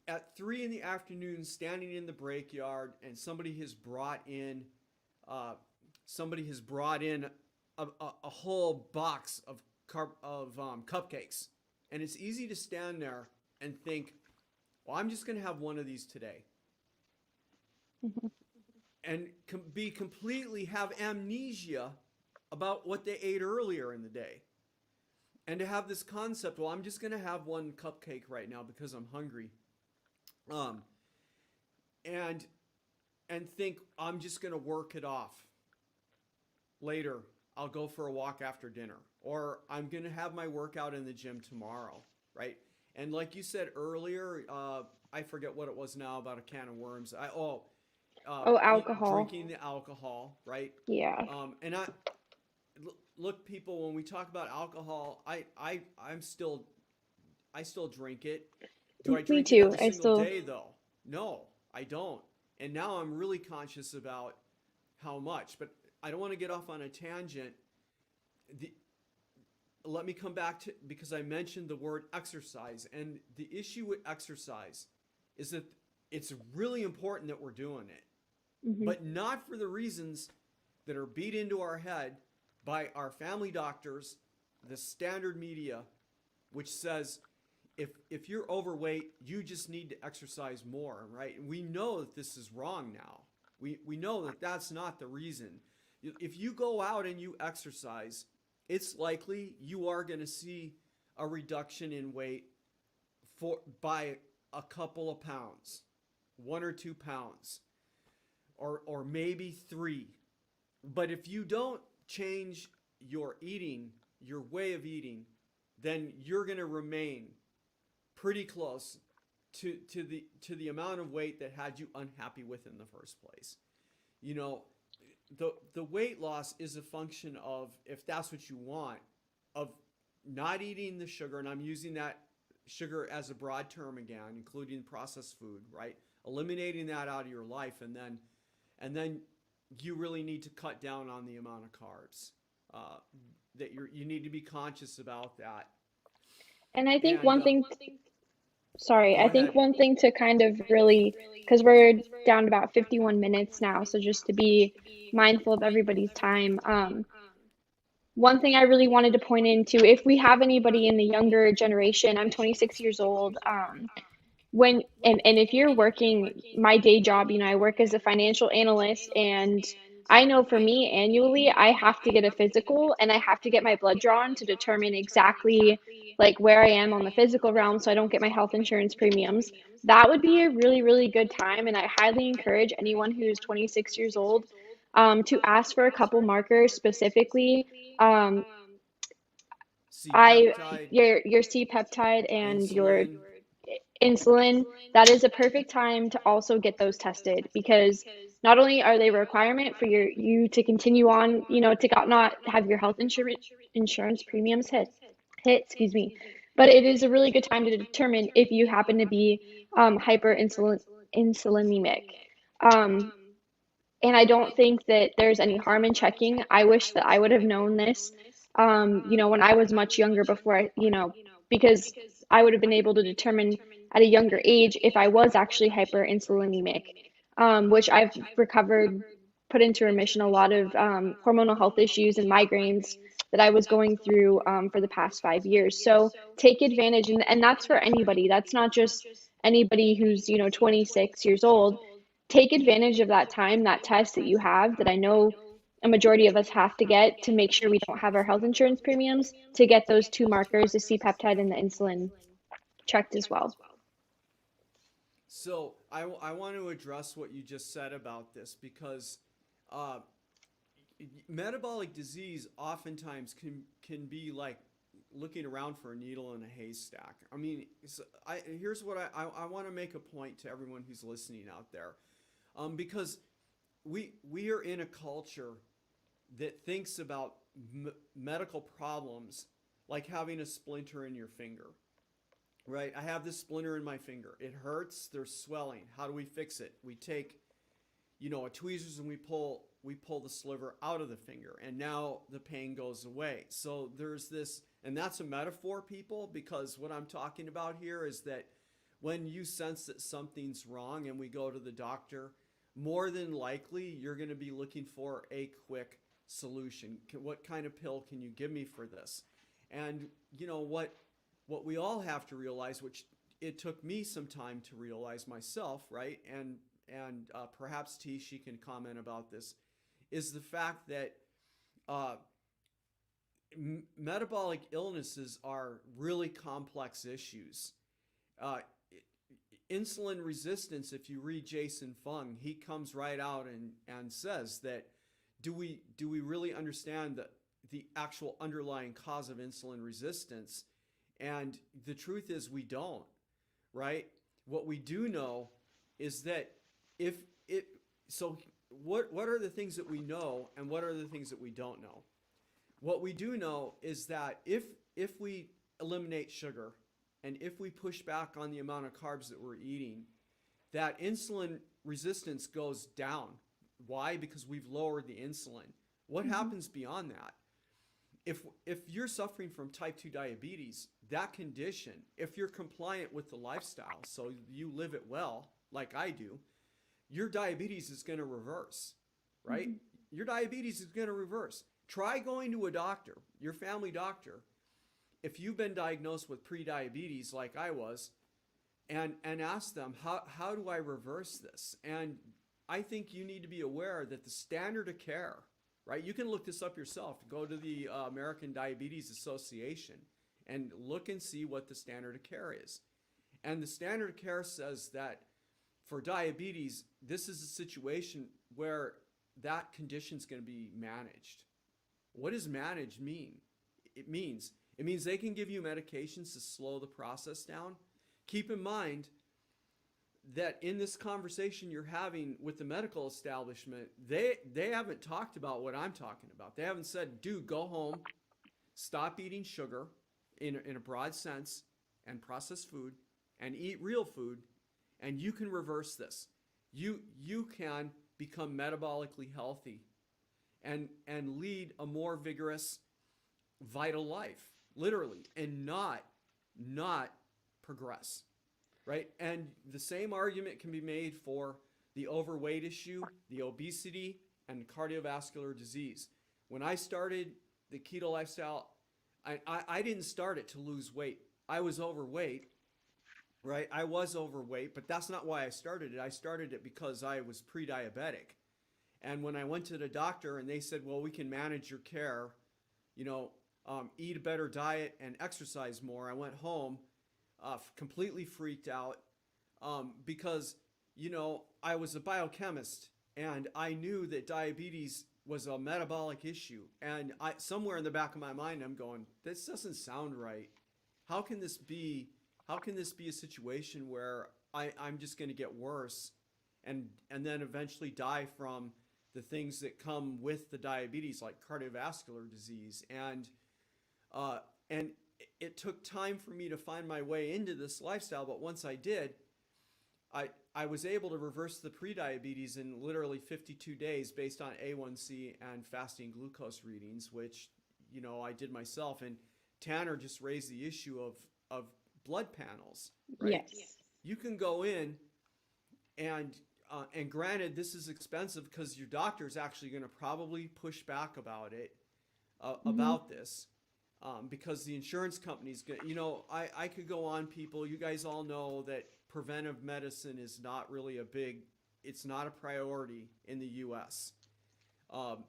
At 3 in the afternoon, standing in the break yard, and uh, somebody has brought in a whole box of cupcakes, and it's easy to stand there and think, "Well, I'm just going to have one of these today," Hmm. and be completely have amnesia about what they ate earlier in the day, and to have this concept, "Well, I'm just going to have one cupcake right now because I'm hungry." Um, and think I'm just going to work it off later. I'll go for a walk after dinner, or I'm going to have my workout in the gym tomorrow, right? And like you said earlier, I forget what it was now about a can of worms. Oh, alcohol. Drinking the alcohol, right? Yeah. And look, people, when we talk about alcohol, I'm still I still drink it. Do I Me drink it too. every I single still. day though? No, I don't. And now I'm really conscious about how much. But I don't want to get off on a tangent. The, Let me come back to, because I mentioned the word exercise, and the issue with exercise is that it's really important that we're doing it, Mhm. but not for the reasons that are beat into our head by our family doctors, the standard media, which says if you're overweight, you just need to exercise more, right? And we know that this is wrong now. We know that that's not the reason. If you go out and you exercise, it's likely you are going to see a reduction in weight by a couple of pounds, 1 or 2 pounds, or maybe 3. But if you don't change your eating, your way of eating, then you're going to remain pretty close to the amount of weight that had you unhappy with in the first place. You know, the weight loss is a function of, if that's what you want, of not eating the sugar, and I'm using that sugar as a broad term again, including processed food, right? Eliminating that out of your life, and then you really need to cut down on the amount of carbs. Uh, that you need to be conscious about that. And I think And one thing, sorry, go I think ahead. one thing to kind of really, because we're down to about 51 minutes now, so just to be mindful of everybody's time. One thing I really wanted to point into, if we have anybody in the younger generation, I'm 26 years old. When and if you're working, my day job, I work as a financial analyst, and I know for me annually I have to get a physical and I have to get my blood drawn to determine exactly like where I am on the physical realm so I don't get my health insurance premiums. That would be a really, really good time, and I highly encourage anyone who's 26 years old to ask for a couple markers specifically. Um, C I peptide, your C peptide and your insulin. insulin, that is a perfect time to also get those tested, because not only are they a requirement for you to continue on, to not have your health insurance premiums excuse me, but it is a really good time to determine if you happen to be insulinemic. Um, and I don't think that there's any harm in checking. I wish that I would have known this, when I was much younger before because I would have been able to determine at a younger age if I was actually hyperinsulinemic, which I've recovered, put into remission a lot of hormonal health issues and migraines that I was going through for the past 5 years. So take advantage, and that's for anybody. That's not just anybody who's 26 years old. Take advantage of that time, that test that you have, that I know a majority of us have to get to make sure we don't have our health insurance premiums, to get those two markers, the C peptide and the insulin, checked as well. So I want to address what you just said about this, because uh, metabolic disease oftentimes can be like looking around for a needle in a haystack. I mean, here's what I want to make a point to everyone who's listening out there, because we are in a culture that thinks about medical problems like having a splinter in your finger. Right? I have this splinter in my finger. It hurts. There's swelling. How do we fix it? We take, a tweezers, and we pull the sliver out of the finger, and now the pain goes away. So there's this, and that's a metaphor, people, because what I'm talking about here is that when you sense that something's wrong and we go to the doctor, more than likely you're going to be looking for a quick solution. What kind of pill can you give me for this? And what we all have to realize, which it took me some time to realize myself, right? And perhaps T, she can comment about this, is the fact that uh, metabolic illnesses are really complex issues. Uh, Insulin resistance, if you read Jason Fung, he comes right out and says that do we really understand the actual underlying cause of insulin resistance? And the truth is we don't, right? What we do know is that if it so what are the things that we know, and what are the things that we don't know? What we do know is that if we eliminate sugar, and if we push back on the amount of carbs that we're eating, that insulin resistance goes down. Why? Because we've lowered the insulin. What Hmm. happens beyond that? If you're suffering from type 2 diabetes, that condition, if you're compliant with the lifestyle, so you live it well, like I do, your diabetes is going to reverse, right? Hmm. Your diabetes is going to reverse. Try going to a doctor, your family doctor, if you've been diagnosed with prediabetes like I was, and ask them, how do I reverse this? And I think you need to be aware that the standard of care, right? You can look this up yourself. Go to the American Diabetes Association and look and see what the standard of care is. And the standard of care says that for diabetes, this is a situation where that condition is going to be managed. What does managed mean? It means they can give you medications to slow the process down. Keep in mind that in this conversation you're having with the medical establishment, they haven't talked about what I'm talking about. They haven't said, dude, go home, stop eating sugar in a broad sense and processed food and eat real food, and you can reverse this. You can become metabolically healthy and lead a more vigorous, vital life, literally, and not progress, right? And the same argument can be made for the overweight issue, the obesity, and cardiovascular disease. When I started the keto lifestyle, I didn't start it to lose weight. I was overweight, right? I was overweight, but that's not why I started it. I started it because I was pre-diabetic. And when I went to the doctor and they said, well, we can manage your care, you know, eat a better diet and exercise more, I went home completely freaked out because, I was a biochemist and I knew that diabetes was a metabolic issue. And somewhere in the back of my mind, I'm going, this doesn't sound right. How can this be? How can this be a situation where I'm just going to get worse and then eventually die from the things that come with the diabetes, like cardiovascular disease? And it took time for me to find my way into this lifestyle, but once I did, I was able to reverse the prediabetes in literally 52 days based on A1C and fasting glucose readings, which I did myself. And Tanner just raised the issue of blood panels, right? Yes. You can go in and granted, this is expensive because your doctor is actually going to probably push back about it, Hmm. about this, because the insurance companies, I could go on, people. You guys all know that preventive medicine is not really it's not a priority in the U.S. Um,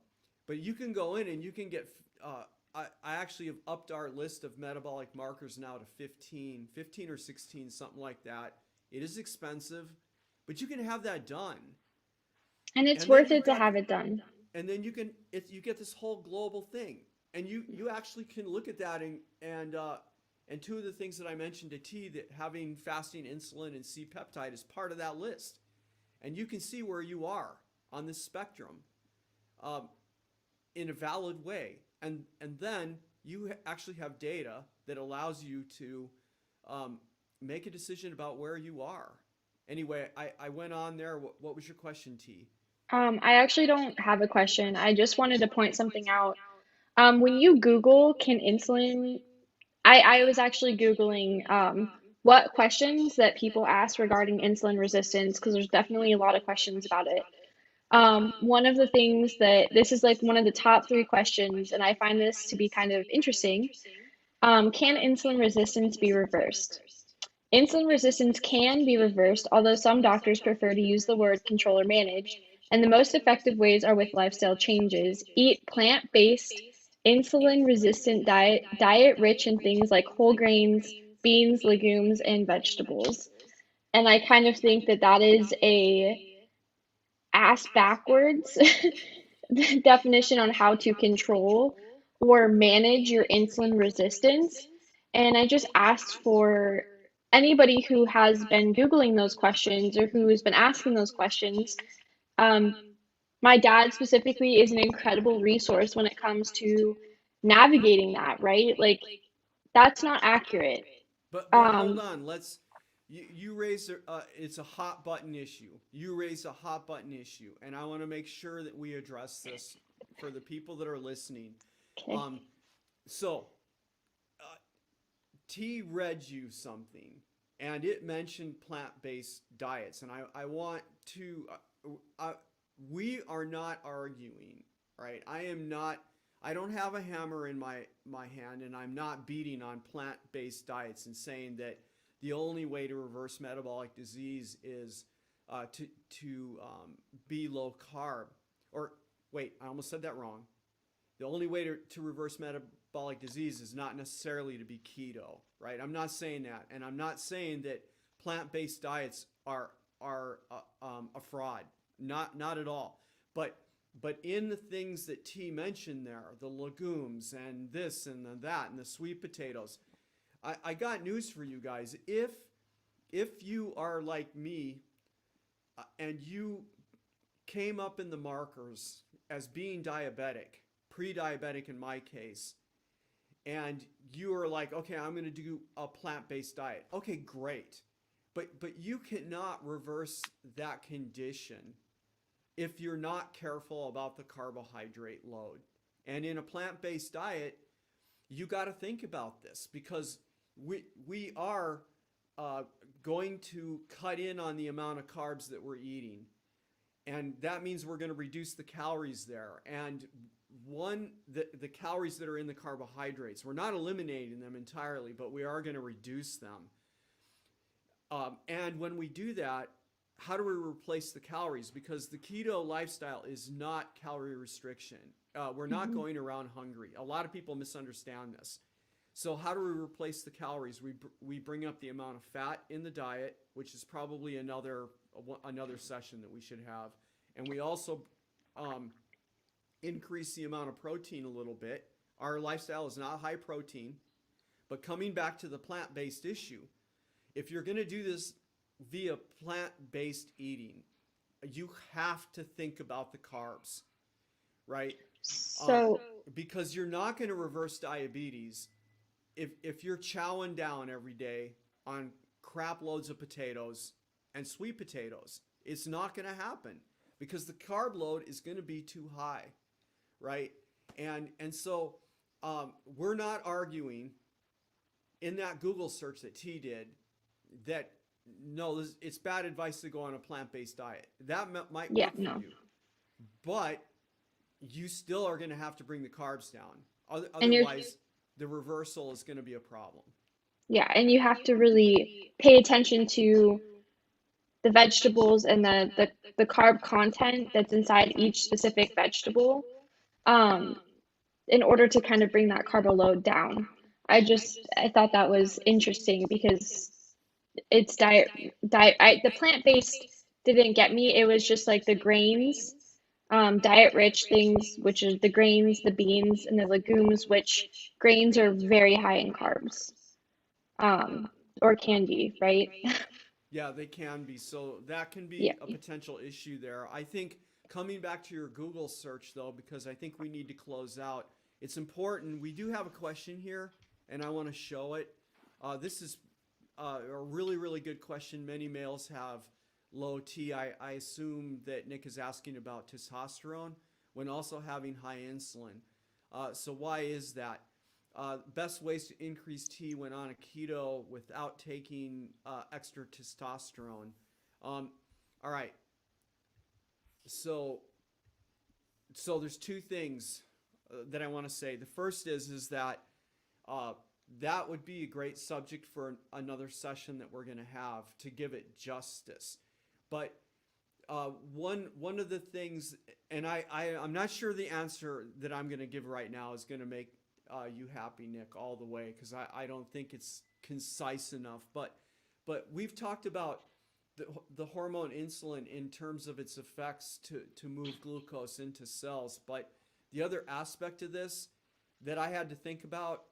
but you can go in and you can get, I actually have upped our list of metabolic markers now to 15 or 16, something like that. It is expensive, but you can have that done. And it's And then worth you've it to got, have it done. and then you get this whole global thing, and you actually can look at that and two of the things that I mentioned to T, that having fasting insulin and C peptide is part of that list, and you can see where you are on this spectrum, um, in a valid way, and then you actually have data that allows you to um, make a decision about where you are. Anyway, I went on there. What was your question, T? I actually don't have a question. I just wanted to point something out. When you Google can insulin, I was actually Googling what questions that people ask regarding insulin resistance, because there's definitely a lot of questions about it. One of the things that this is like one of the top three questions, and I find this to be kind of interesting. Can insulin resistance be reversed? Insulin resistance can be reversed, although some doctors prefer to use the word control or manage, and the most effective ways are with lifestyle changes. Eat plant-based, insulin-resistant diet rich in things like whole grains, beans, legumes, and vegetables. And I kind of think that that is a ass backwards definition on how to control or manage your insulin resistance. And I just asked for anybody who has been Googling those questions or who has been asking those questions. Um, my dad specifically is an incredible resource when it comes to navigating that, right? Like, that's not accurate. But hold Um, on. You raised it's a hot button issue. You raised a hot button issue, and I want to make sure that we address this for the people that are listening. okay. Um, so uh, T read you something, and it mentioned plant-based diets, and I want to. We are not arguing, right? I am not. I don't have a hammer in my hand, and I'm not beating on plant-based diets and saying that the only way to reverse metabolic disease is to be low carb. Or wait, I almost said that wrong. The only way to reverse metabolic disease is not necessarily to be keto, right? I'm not saying that, and I'm not saying that plant-based diets are a fraud, not at all. But but in the things that T mentioned there, the legumes and this and that and the sweet potatoes, I got news for you guys. If you are like me and you came up in the markers as being diabetic, pre-diabetic in my case, and you are like, okay, I'm going to do a plant-based diet. Okay, great. But you cannot reverse that condition if you're not careful about the carbohydrate load. And in a plant-based diet, you got to think about this because we are uh, going to cut in on the amount of carbs that we're eating, and that means we're going to reduce the calories there. And the calories that are in the carbohydrates, we're not eliminating them entirely, but we are going to reduce them. And when we do that, how do we replace the calories? Because the keto lifestyle is not calorie restriction. We're not Mhm. going around hungry. A lot of people misunderstand this. So how do we replace the calories? We bring up the amount of fat in the diet, which is probably another session that we should have, and we also um, increase the amount of protein a little bit. Our lifestyle is not high protein, but coming back to the plant-based issue, if you're going to do this via plant-based eating, you have to think about the carbs, right? Um, So, because you're not going to reverse diabetes if you're chowing down every day on crap loads of potatoes and sweet potatoes. It's not going to happen because the carb load is going to be too high, right? And so we're not arguing in that Google search that T did that no, it's bad advice to go on a plant-based diet. That might yeah, work for no. you, but you still are going to have to bring the carbs down. And you're, Otherwise, the reversal is going to be a problem. yeah, and you have to really pay attention to the vegetables and the carb content that's inside each specific vegetable, um, in order to kind of bring that carbo load down. I thought that was interesting because it's the plant-based didn't get me. It was just like the grains, diet rich things, which is the grains, the beans, and the legumes, which grains are very high in carbs, um, or can be, right? Yeah, they can be. So that can Yeah. be a potential issue there. I think coming back to your Google search, though, because I think we need to close out, it's important. We do have a question here, and I want to show it. This is a really, really good question. Many males have low T. I assume that Nick is asking about testosterone when also having high insulin. So why is that? Best ways to increase T when on a keto without taking extra testosterone. Um, all right. So there's two things that I want to say. The first is that uh, that would be a great subject for another session that we're going to have to give it justice. But one of the things, and I'm not sure the answer that I'm going to give right now is going to make you happy, Nick, all the way, because I don't think it's concise enough. But we've talked about the hormone insulin in terms of its effects to move glucose into cells. But the other aspect of this that I had to think about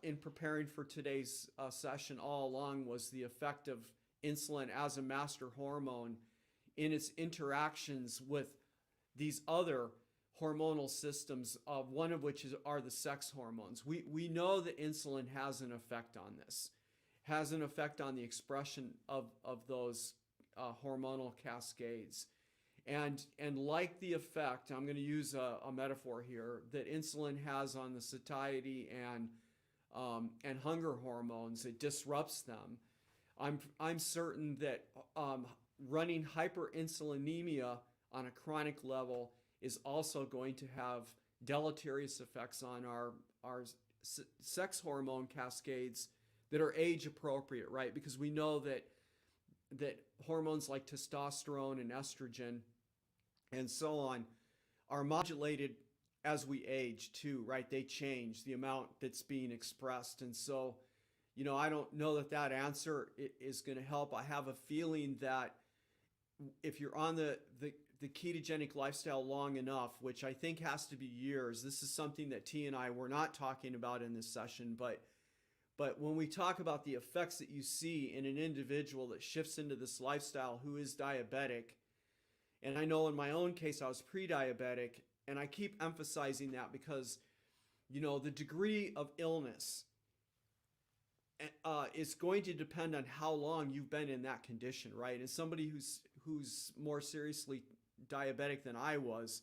in preparing for today's session all along was the effect of insulin as a master hormone in its interactions with these other hormonal systems, one of which are the sex hormones. We know that insulin has an effect on this. has an effect on the expression of those hormonal cascades. And like the effect, I'm going to use a metaphor here, that insulin has on the satiety and hunger hormones, it disrupts them. I'm certain that running hyperinsulinemia on a chronic level is also going to have deleterious effects on our sex hormone cascades that are age appropriate, right? Because we know that hormones like testosterone and estrogen and so on are modulated as we age too, right? They change the amount that's being expressed. And so, I don't know that answer is going to help. I have a feeling that if you're on the ketogenic lifestyle long enough, which I think has to be years, this is something that T and I were not talking about in this session, but when we talk about the effects that you see in an individual that shifts into this lifestyle who is diabetic, and I know in my own case I was pre-diabetic, and I keep emphasizing that because, the degree of illness is going to depend on how long you've been in that condition, right? And somebody who's more seriously diabetic than I was,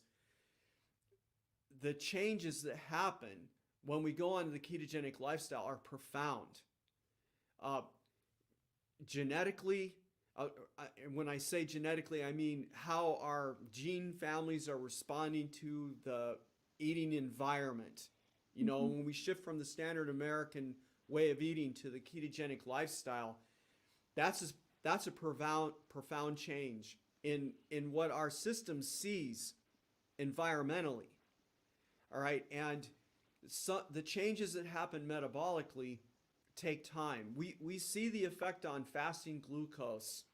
the changes that happen when we go on the ketogenic lifestyle are profound. Genetically, when I say genetically, I mean how our gene families are responding to the eating environment. When we shift from the standard American way of eating to the ketogenic lifestyle, that's a profound change in what our system sees environmentally. All right, and so the changes that happen metabolically take time. We see the effect on fasting glucose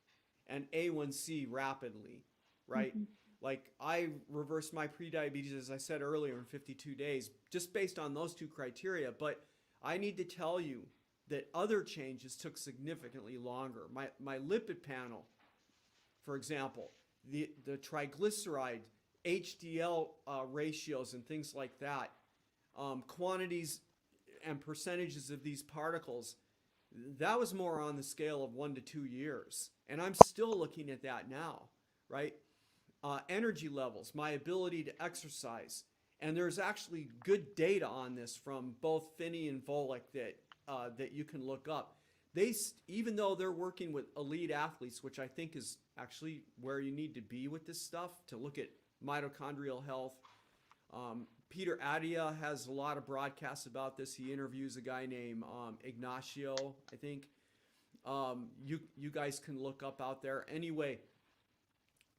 and A1C rapidly, right? Mhm. Like I reversed my prediabetes, as I said earlier, in 52 days, just based on those two criteria. But I need to tell you that other changes took significantly longer. My lipid panel, for example, the triglyceride, HDL ratios and things like that, quantities and percentages of these particles, that was more on the scale of 1 to 2 years. And I'm still looking at that now, right? Energy levels, my ability to exercise. And there's actually good data on this from both Finney and Volek that you can look up. Even though they're working with elite athletes, which I think is actually where you need to be with this stuff to look at mitochondrial health. Peter Adia has a lot of broadcasts about this. He interviews a guy named Ignacio, I think. You guys can look up out there. Anyway,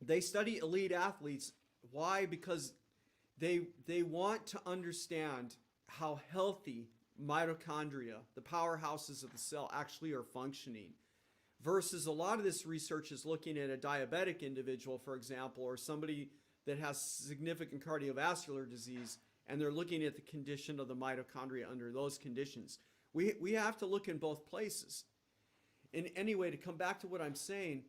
they study elite athletes. Why? Because they want to understand how healthy mitochondria, the powerhouses of the cell, actually are functioning. Versus a lot of this research is looking at a diabetic individual, for example, or somebody that has significant cardiovascular disease, and they're looking at the condition of the mitochondria under those conditions. We have to look in both places. And anyway, to come back to what I'm saying,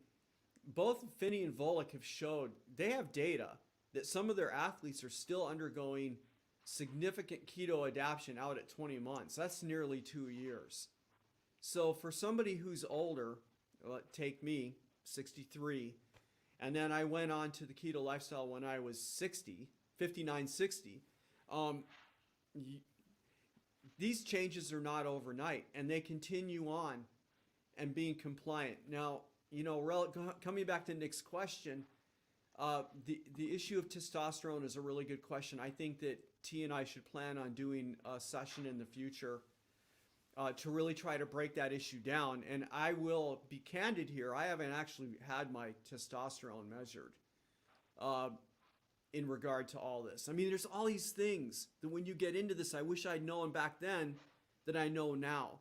both Finney and Volek have showed, they have data that some of their athletes are still undergoing significant keto adaptation out at 20 months. That's nearly 2 years. So for somebody who's older, take me, 63, and then I went on to the keto lifestyle when I was 59, 60. These changes are not overnight, and they continue on and being compliant. Now, coming back to Nick's question, the issue of testosterone is a really good question. I think that T and I should plan on doing a session in the future to really try to break that issue down. And I will be candid here. I haven't actually had my testosterone measured in regard to all this. I mean, there's all these things that when you get into this, I wish I'd known back then that I know now.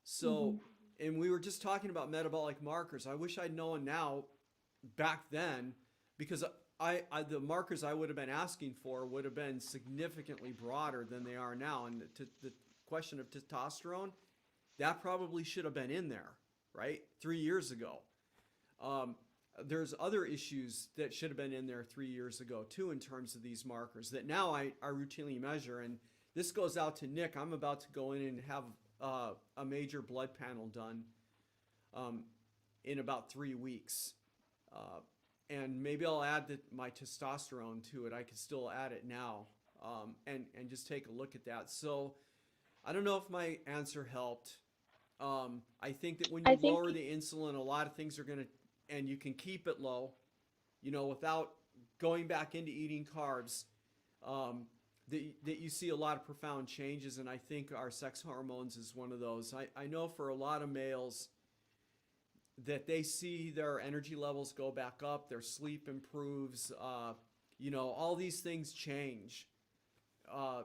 So, and we were just talking about metabolic markers. I wish I'd known now back then, because the markers I would have been asking for would have been significantly broader than they are now. And the question of testosterone, that probably should have been in there, right? 3 years ago. There's other issues that should have been in there 3 years ago too, in terms of these markers that now I routinely measure. And this goes out to Nick. I'm about to go in and have a major blood panel done um, in about 3 weeks. Uh, and maybe I'll add my testosterone to it. I could still add it now, and just take a look at that. So I don't know if my answer helped. I think that when I you think lower the insulin, a lot of things are going to, and you can keep it low, without going back into eating carbs, that you see a lot of profound changes. And I think our sex hormones is one of those. I know for a lot of males that they see their energy levels go back up, their sleep improves, all these things change. Uh,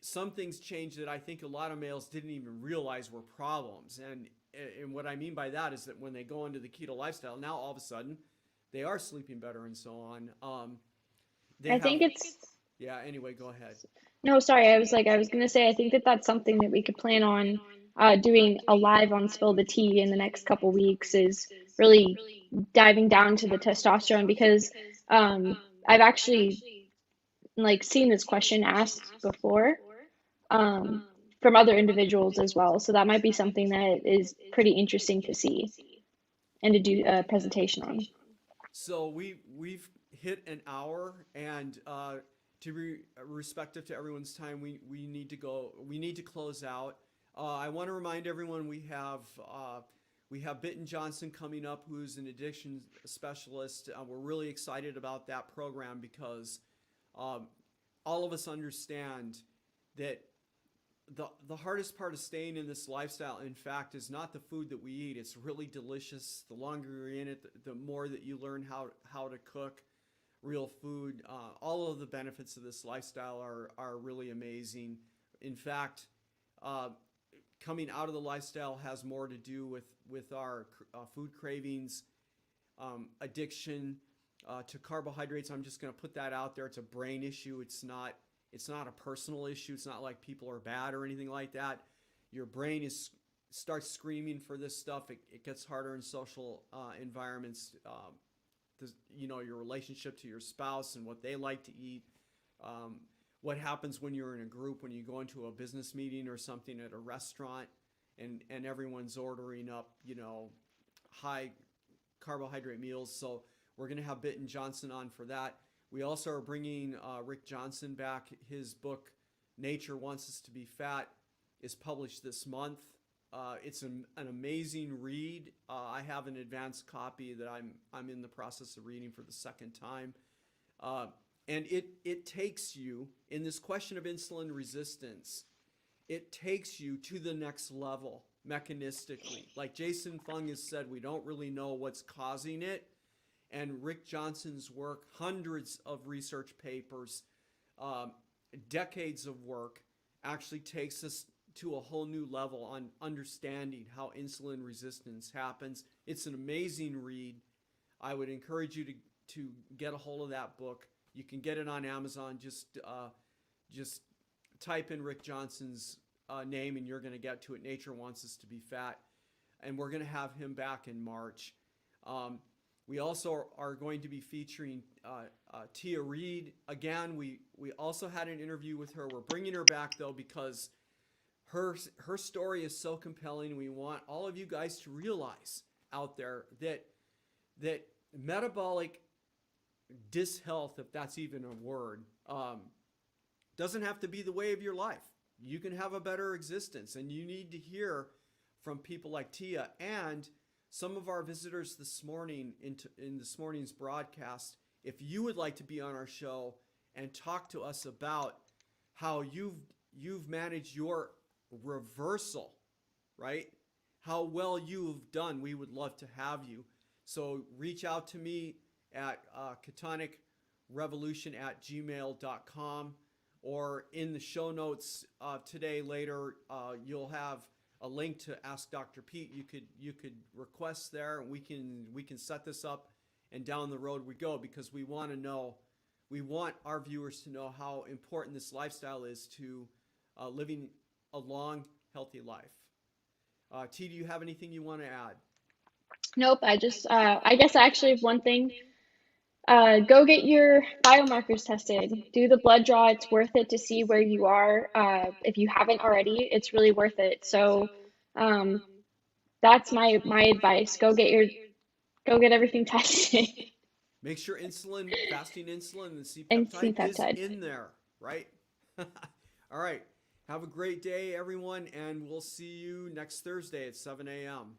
some things change that I think a lot of males didn't even realize were problems. And what I mean by that is that when they go into the keto lifestyle, now all of a sudden they are sleeping better and so on. They I have, think it's yeah. Anyway, go ahead. no, sorry. I was gonna say I think that that's something that we could plan on doing a live on Spill the Tea in the next couple weeks is really diving down to the testosterone because I've actually like seen this question asked before um, from other individuals as well. So that might be something that is pretty interesting to see and to do a presentation on. So we've hit an hour, and to be respectful to everyone's time, we need to go. We need to close out. I want to remind everyone we have Bitten Johnson coming up, who's an addiction specialist. We're really excited about that program because um, all of us understand that the hardest part of staying in this lifestyle, in fact, is not the food that we eat. It's really delicious. The longer you're in it, the more that you learn how to cook real food. All of the benefits of this lifestyle are really amazing. In fact, uh, coming out of the lifestyle has more to do with our food cravings, addiction to carbohydrates. I'm just going to put that out there. It's a brain issue. It's not a personal issue. It's not like people are bad or anything like that. Your brain starts screaming for this stuff. It gets harder in social environments. Your relationship to your spouse and what they like to eat. What happens when you're in a group, when you go into a business meeting or something at a restaurant, and everyone's ordering up, high carbohydrate meals. So we're going to have Bitten Johnson on for that. We also are bringing Rick Johnson back. His book, Nature Wants Us to Be Fat, is published this month. It's an amazing read. I have an advanced copy that I'm in the process of reading for the second time. And it takes you, in this question of insulin resistance, it takes you to the next level mechanistically. Like Jason Fung has said, we don't really know what's causing it. And Rick Johnson's work, hundreds of research papers, decades of work, actually takes us to a whole new level on understanding how insulin resistance happens. It's an amazing read. I would encourage you to get a hold of that book. You can get it on Amazon. Just type in Rick Johnson's name and you're going to get to it. Nature Wants Us to Be Fat. And we're going to have him back in March. We also are going to be featuring Tia Reed. Again, we also had an interview with her. We're bringing her back, though, because her story is so compelling. We want all of you guys to realize out there that metabolic dishealth, if that's even a word, doesn't have to be the way of your life. You can have a better existence, and you need to hear from people like Tia and some of our visitors this morning in this morning's broadcast. If you would like to be on our show and talk to us about how you've managed your reversal, right? How well you've done, we would love to have you. So reach out to me at ketonicrevolution@gmail.com, or in the show notes today later, you'll have a link to Ask Dr. Pete. You could request there, and we can set this up, and down the road we go, because we want our viewers to know how important this lifestyle is to living a long, healthy life. T, do you have anything you want to add? Nope, I guess I actually have one thing. Go get your biomarkers tested. Do the blood draw. It's worth it to see where you are. If you haven't already, it's really worth it. So, um, that's my advice. Go get everything tested. Make sure fasting insulin and And C-peptide is C-peptide. in there, right? All right. Have a great day, everyone, and we'll see you next Thursday at 7 a.m.